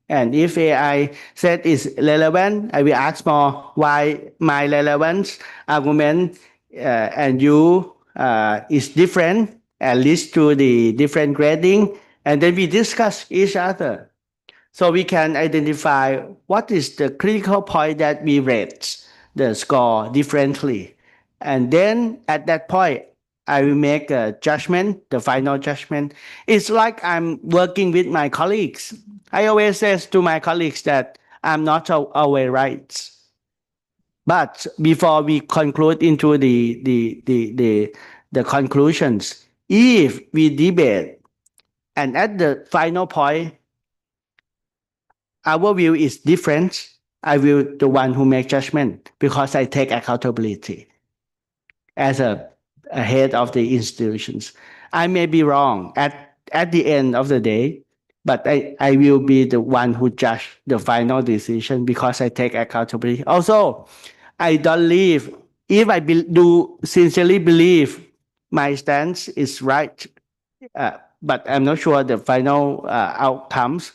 And if AI said it's relevant, I will ask more why my relevance argument and you is different and leads to the different grading. And then we discuss each other. So we can identify what is the critical point that we rate the score differently. And then at that point, I will make a judgment, the final judgment. It's like I'm working with my colleagues. I always say to my colleagues that I'm not always right. But before we conclude into the conclusions, if we debate and at the final point, our view is different, I will the one who make judgment because I take accountability as a head of the institutions. I may be wrong at the end of the day, but I will be the one who judge the final decision because I take accountability. Also, I don't leave. If I do sincerely believe my stance is right, but I'm not sure the final outcomes,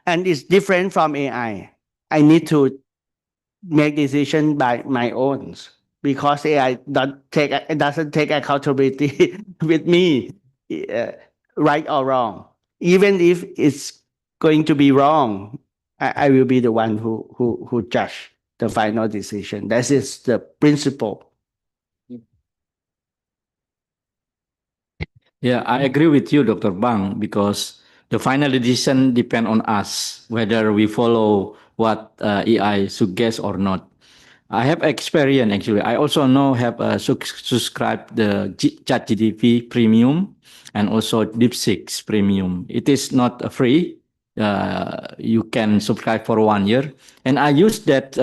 and it's different from AI. I need to make decision by my own because AI doesn't take accountability with me, right or wrong. Even if it's going to be wrong, I will be the one who judge the final decision. That is the principle. Yeah, I agree with you, Dr. Bang, because the final decision depends on us, whether we follow what AI suggests or not. I have experience actually. I also have subscribed the ChatGPT Premium and also DeepSeek Premium. It is not free. You can subscribe for 1 year, and I use that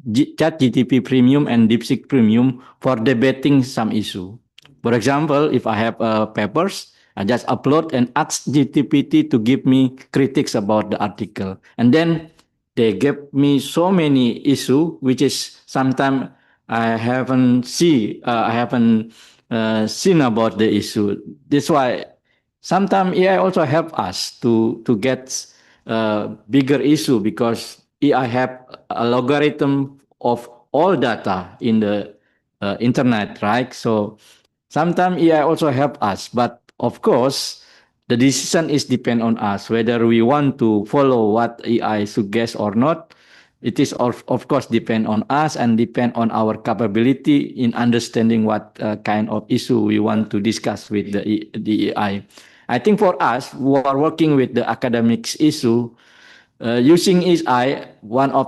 ChatGPT Premium and DeepSeek Premium for debating some issue. For example, if I have papers, I just upload and ask GPT to give me critiques about the article, and then they give me so many issues, which is sometimes I haven't seen about the issue. That's why sometimes AI also help us to get bigger issue because AI have a logarithm of all data in the internet, right? So sometimes AI also help us, but of course, the decision is depend on us, whether we want to follow what AI suggests or not. It is of course depend on us and depend on our capability in understanding what kind of issue we want to discuss with the AI. I think for us who are working with the academics issue, using AI, one of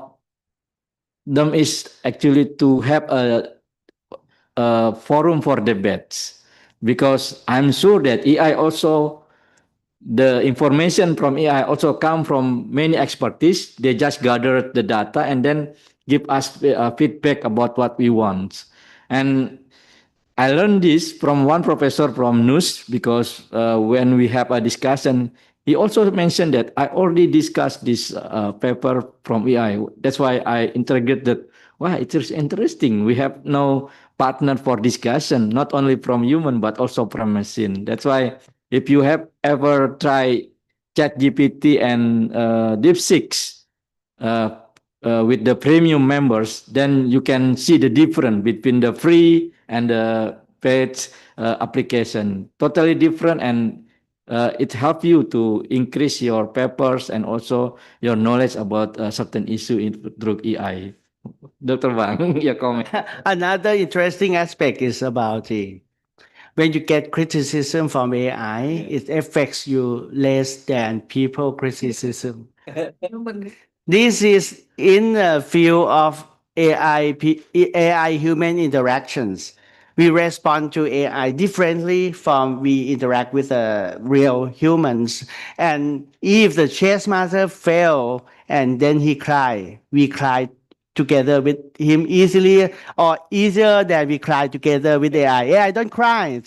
them is actually to have a forum for debates, because I'm sure that AI also, the information from AI also come from many expertise. They just gather the data and then give us feedback about what we want. And I learned this from one professor from NUS because when we have a discussion, he also mentioned that I already discussed this paper from AI. That's why I integrated. Wow, it is interesting. We have no partner for discussion, not only from human, but also from machine. That's why if you have ever tried ChatGPT and DeepSeek with the premium members, then you can see the difference between the free and the paid application. Totally different, and it helps you to increase your papers and also your knowledge about a certain issue through AI. Dr. Bang, your comment. Another interesting aspect is about when you get criticism from AI, it affects you less than people criticism. This is in the field of AI human interactions. We respond to AI differently from we interact with real humans. And if the chess master fail and then he cry, we cry together with him easily or easier than we cry together with AI. AI don't cry.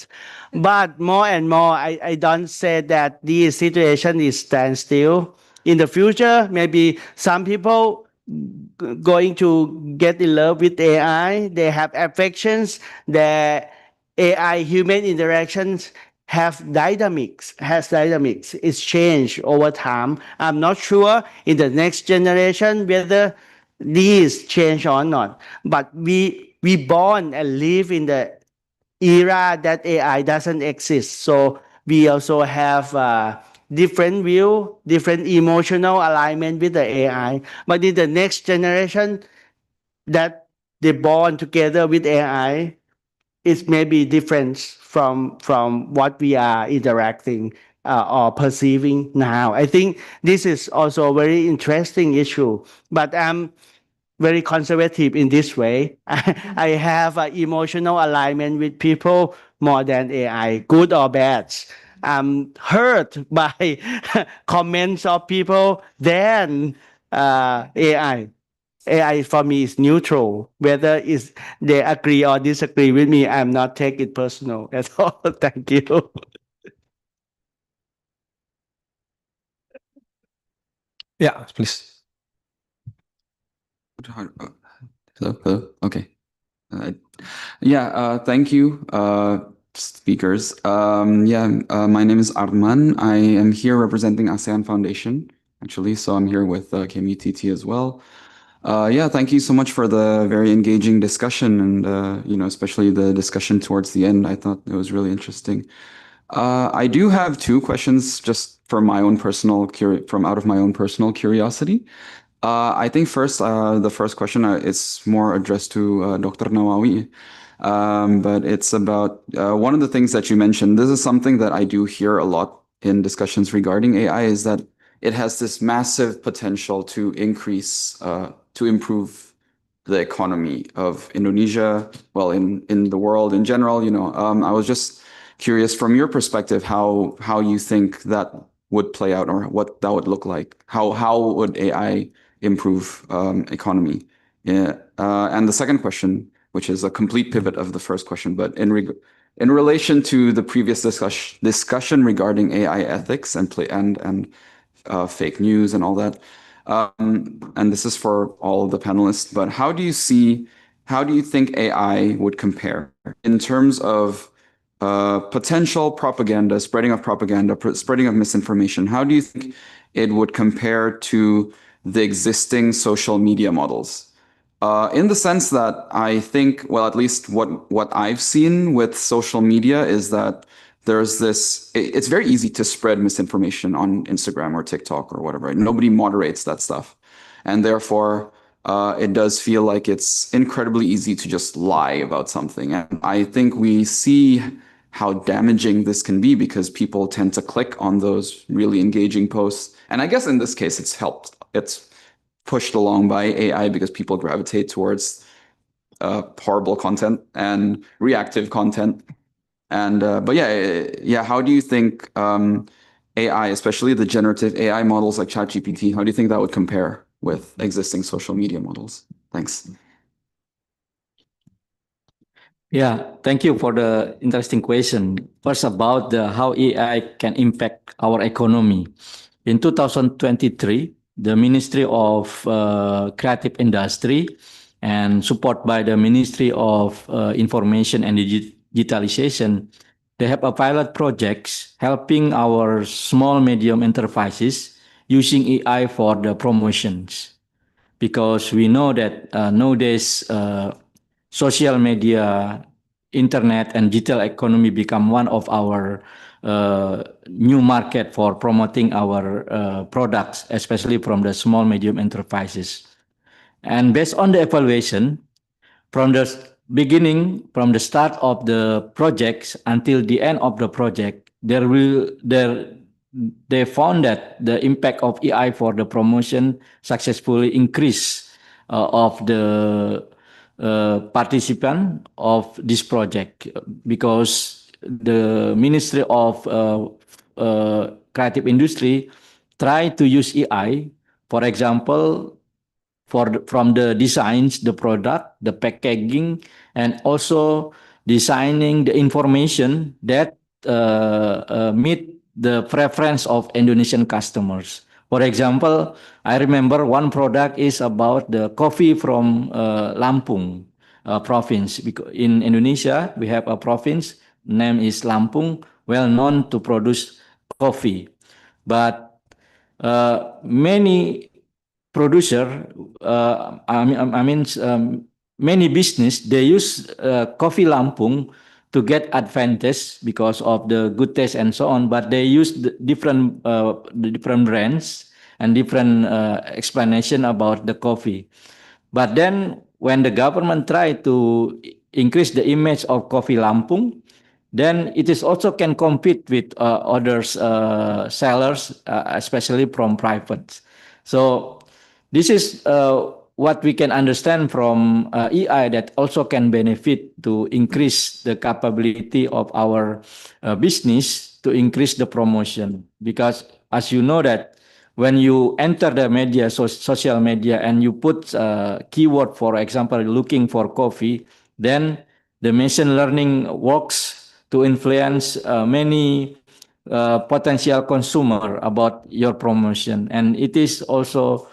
But more and more, I don't say that this situation is standstill. In the future, maybe some people going to get in love with AI. They have affections. The AI human interactions has dynamics. It's changed over time. I'm not sure in the next generation whether these change or not. But we born and live in the era that AI doesn't exist. So we also have different view, different emotional alignment with the AI. But in the next generation that they born together with AI, it may be different from what we are interacting or perceiving now. I think this is also a very interesting issue. But I'm very conservative in this way. I have an emotional alignment with people more than AI, good or bad. I'm hurt by comments of people than AI. AI for me is neutral. Whether they agree or disagree with me, I'm not take it personal at all. Thank you. Yeah, please. Hello. Okay. Thank you, speakers. My name is Arman. I am here representing ASEAN Foundation, actually. So I'm here with KMUTT as well. Thank you so much for the very engaging discussion and, especially the discussion towards the end. I thought it was really interesting. I do have two questions just from my own personal out of my own personal curiosity. I think the first question is more addressed to Dr. Nawawi, but it's about one of the things that you mentioned. This is something that I do hear a lot in discussions regarding AI, is that it has this massive potential to increase, to improve the economy of Indonesia, well, in the world in general. I was just curious from your perspective how you think that would play out or what that would look like. How would AI improve economy? And the second question, which is a complete pivot of the first question, but in relation to the previous discussion regarding AI ethics and fake news and all that, and this is for all of the panelists, but how do you think AI would compare in terms of potential propaganda, spreading of misinformation? How do you think it would compare to the existing social media models? In the sense that I think, well, at least what I've seen with social media is that it's very easy to spread misinformation on Instagram or TikTok or whatever. Nobody moderates that stuff. And therefore, it does feel like it's incredibly easy to just lie about something. And I think we see how damaging this can be because people tend to click on those really engaging posts. And I guess in this case, it's pushed along by AI because people gravitate towards horrible content and reactive content. And how do you think AI, especially the generative AI models like ChatGPT, how do you think that would compare with existing social media models? Thanks. Yeah, thank you for the interesting question. First, about how AI can impact our economy. In 2023, the Ministry of Creative Industry and support by the Ministry of Information and Digitalization, they have a pilot projects helping our small medium enterprises using AI for the promotions. Because we know that nowadays social media, internet, and digital economy become one of our new market for promoting our products, especially from the small medium enterprises. And based on the evaluation from the beginning, from the start of the projects until the end of the project, they found that the impact of AI for the promotion successfully increased of the participant of this project, because the Ministry of Creative Industry tried to use AI, for example, from the designs, the product, the packaging, and also designing the information that meet the preference of Indonesian customers. For example, I remember one product is about the coffee from Lampung province. Because in Indonesia, we have a province, name is Lampung, well known to produce coffee. But many producer, many business, they use coffee Lampung to get advantage because of the good taste and so on, but they use the different brands and different explanation about the coffee. But then when the government tried to increase the image of coffee Lampung, then it is also can compete with others sellers, especially from private. So this is what we can understand from AI, that also can benefit to increase the capability of our business to increase the promotion. Because as you know that when you enter the media, social media, and you put keyword, for example, looking for coffee, then the machine learning works to influence many potential consumer about your promotion, and it is also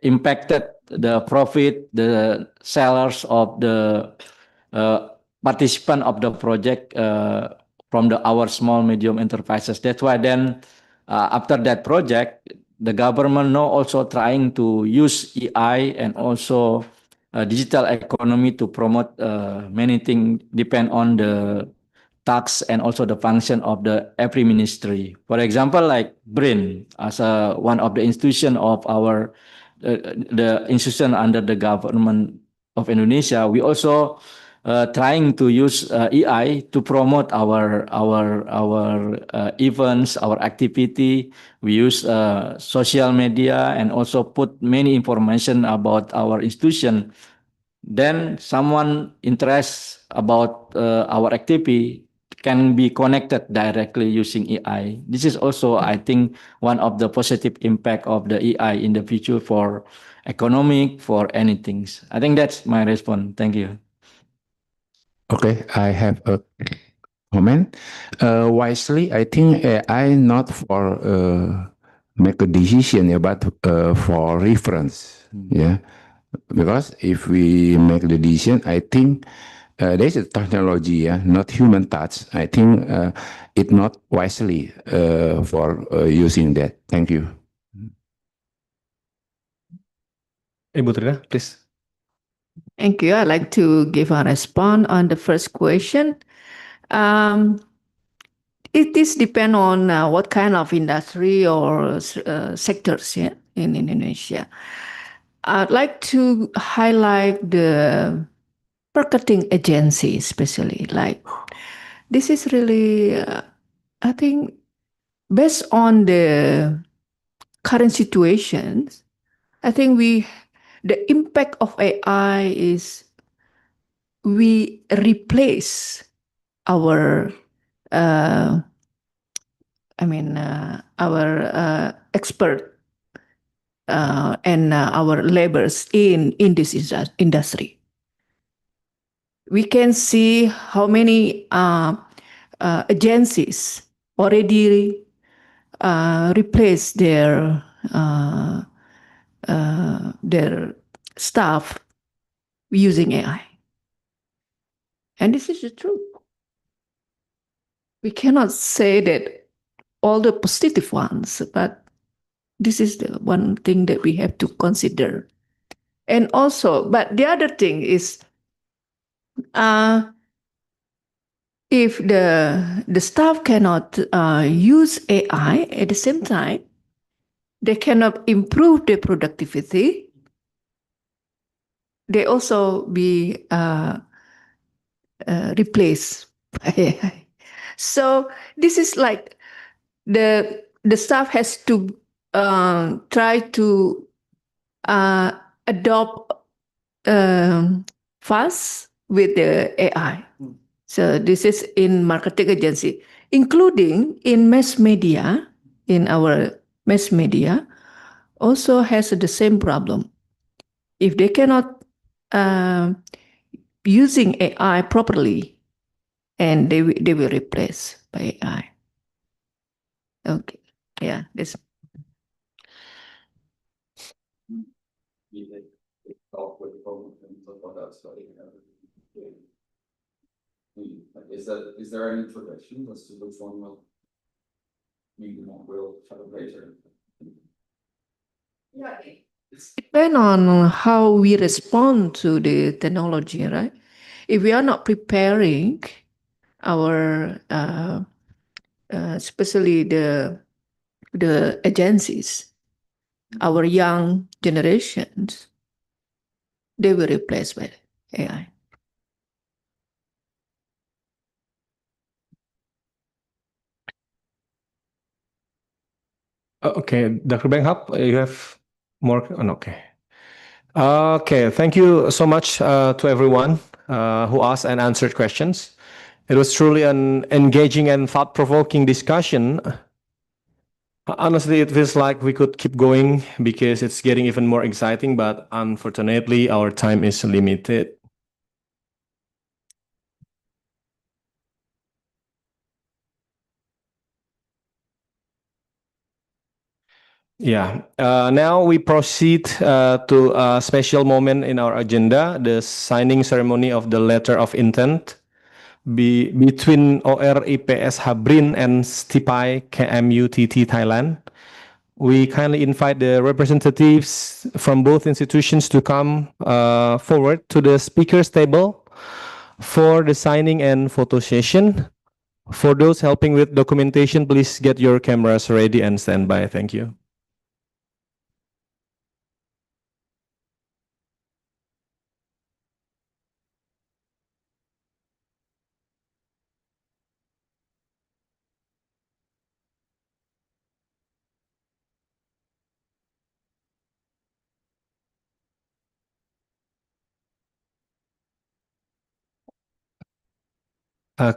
impacted the profit, the sellers of the participant of the project from our small medium enterprises. That's why then after that project, the government now also trying to use AI and also digital economy to promote many things depend on the tax and also the function of the every ministry. For example, like BRIN as one of the institution of our the institution under the government of Indonesia, we also trying to use AI to promote our events, our activity. We use social media and also put many information about our institution. Then someone interested about our activity can be connected directly using AI. This is also, I think, one of the positive impact of the AI in the future for economic, for anything. I think that's my response. Thank you. Okay, I have a comment. Wisely, I think AI not for make a decision, but for reference. Yeah, because if we make the decision, I think there's a technology, not human touch. I think it not wisely for using that. Thank you. Ibu Trina, please. Thank you. I'd like to give a response on the first question. It is depend on what kind of industry or sectors in Indonesia. I'd like to highlight the marketing agency, especially. Like, this is really, I think, based on the current situations, I think the impact of AI is we replace our expert and our laborers in this industry. We can see how many agencies already replace their staff using AI. And this is the truth. We cannot say that all the positive ones, but this is the one thing that we have to consider. And also, but the other thing is, if the staff cannot use AI at the same time, they cannot improve their productivity. They also be replaced by AI. So this is like the staff has to try to adopt fast with the AI. So this is in marketing agency, including in mass media. In our mass media, also has the same problem. If they cannot using AI properly, and they will replace by AI. Okay, yeah, this. Is there an introduction as to which one will have later? Yeah, it depends on how we respond to the technology, right? If we are not preparing our, especially the agencies, our young generations, they will replace by AI. Okay, Dr. Benghap, you have more? Oh, okay. Okay, thank you so much to everyone who asked and answered questions. It was truly an engaging and thought-provoking discussion. Honestly, it feels like we could keep going because it's getting even more exciting, but unfortunately, our time is limited. Yeah, now we proceed to a special moment in our agenda, the signing ceremony of the letter of intent between OR IPSH BRIN and STIPI KMUTT Thailand. We kindly invite the representatives from both institutions to come forward to the speakers table for the signing and photo session. For those helping with documentation, please get your cameras ready and stand by. Thank you.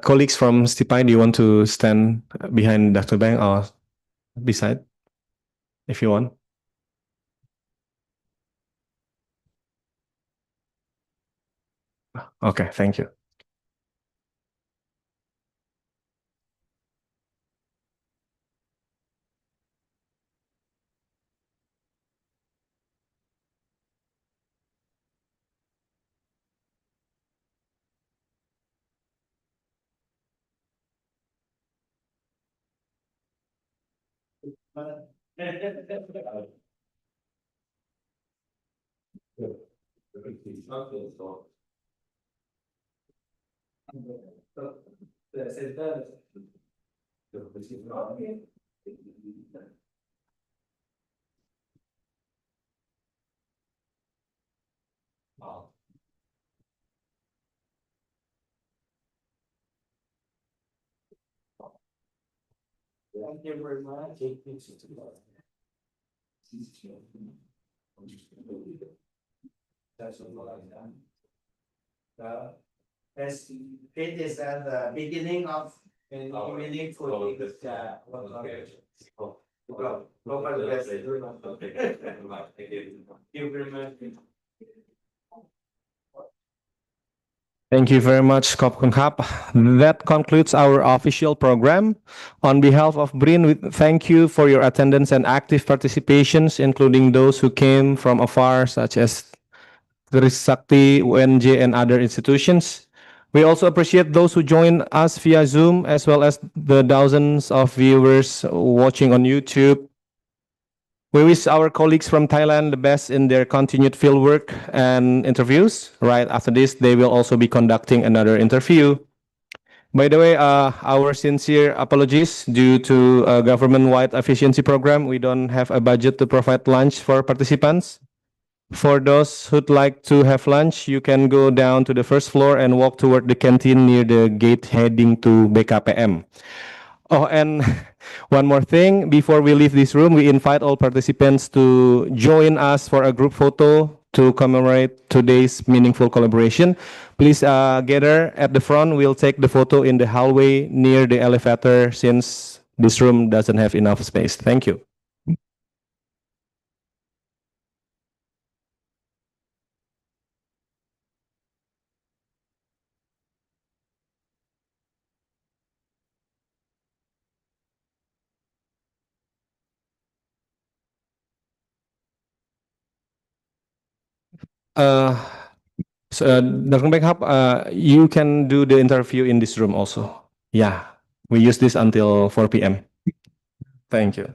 Colleagues from STIPI, do you want to stand behind Dr. Bang or beside, if you want? Okay, thank you. Thank you very much. As it is at the beginning of meaningful global best. Thank you very much. Thank you very much, Kopkun Kap. That concludes our official program. On behalf of BRIN, we thank you for your attendance and active participations, including those who came from afar, such as Trisakti, UNJ, and other institutions. We also appreciate those who joined us via Zoom, as well as the thousands of viewers watching on YouTube. We wish our colleagues from Thailand the best in their continued fieldwork and interviews. Right after this, they will also be conducting another interview. By the way, our sincere apologies due to a government-wide efficiency program. We don't have a budget to provide lunch for participants. For those who'd like to have lunch, you can go down to the first floor and walk toward the canteen near the gate heading to BKPM. Oh, and one more thing, before we leave this room, we invite all participants to join us for a group photo to commemorate today's meaningful collaboration. Please gather at the front. We'll take the photo in the hallway near the elevator since this room doesn't have enough space. Thank you. Dr. Backup, you can do the interview in this room also. Yeah, we use this until 4 p.m. Thank you.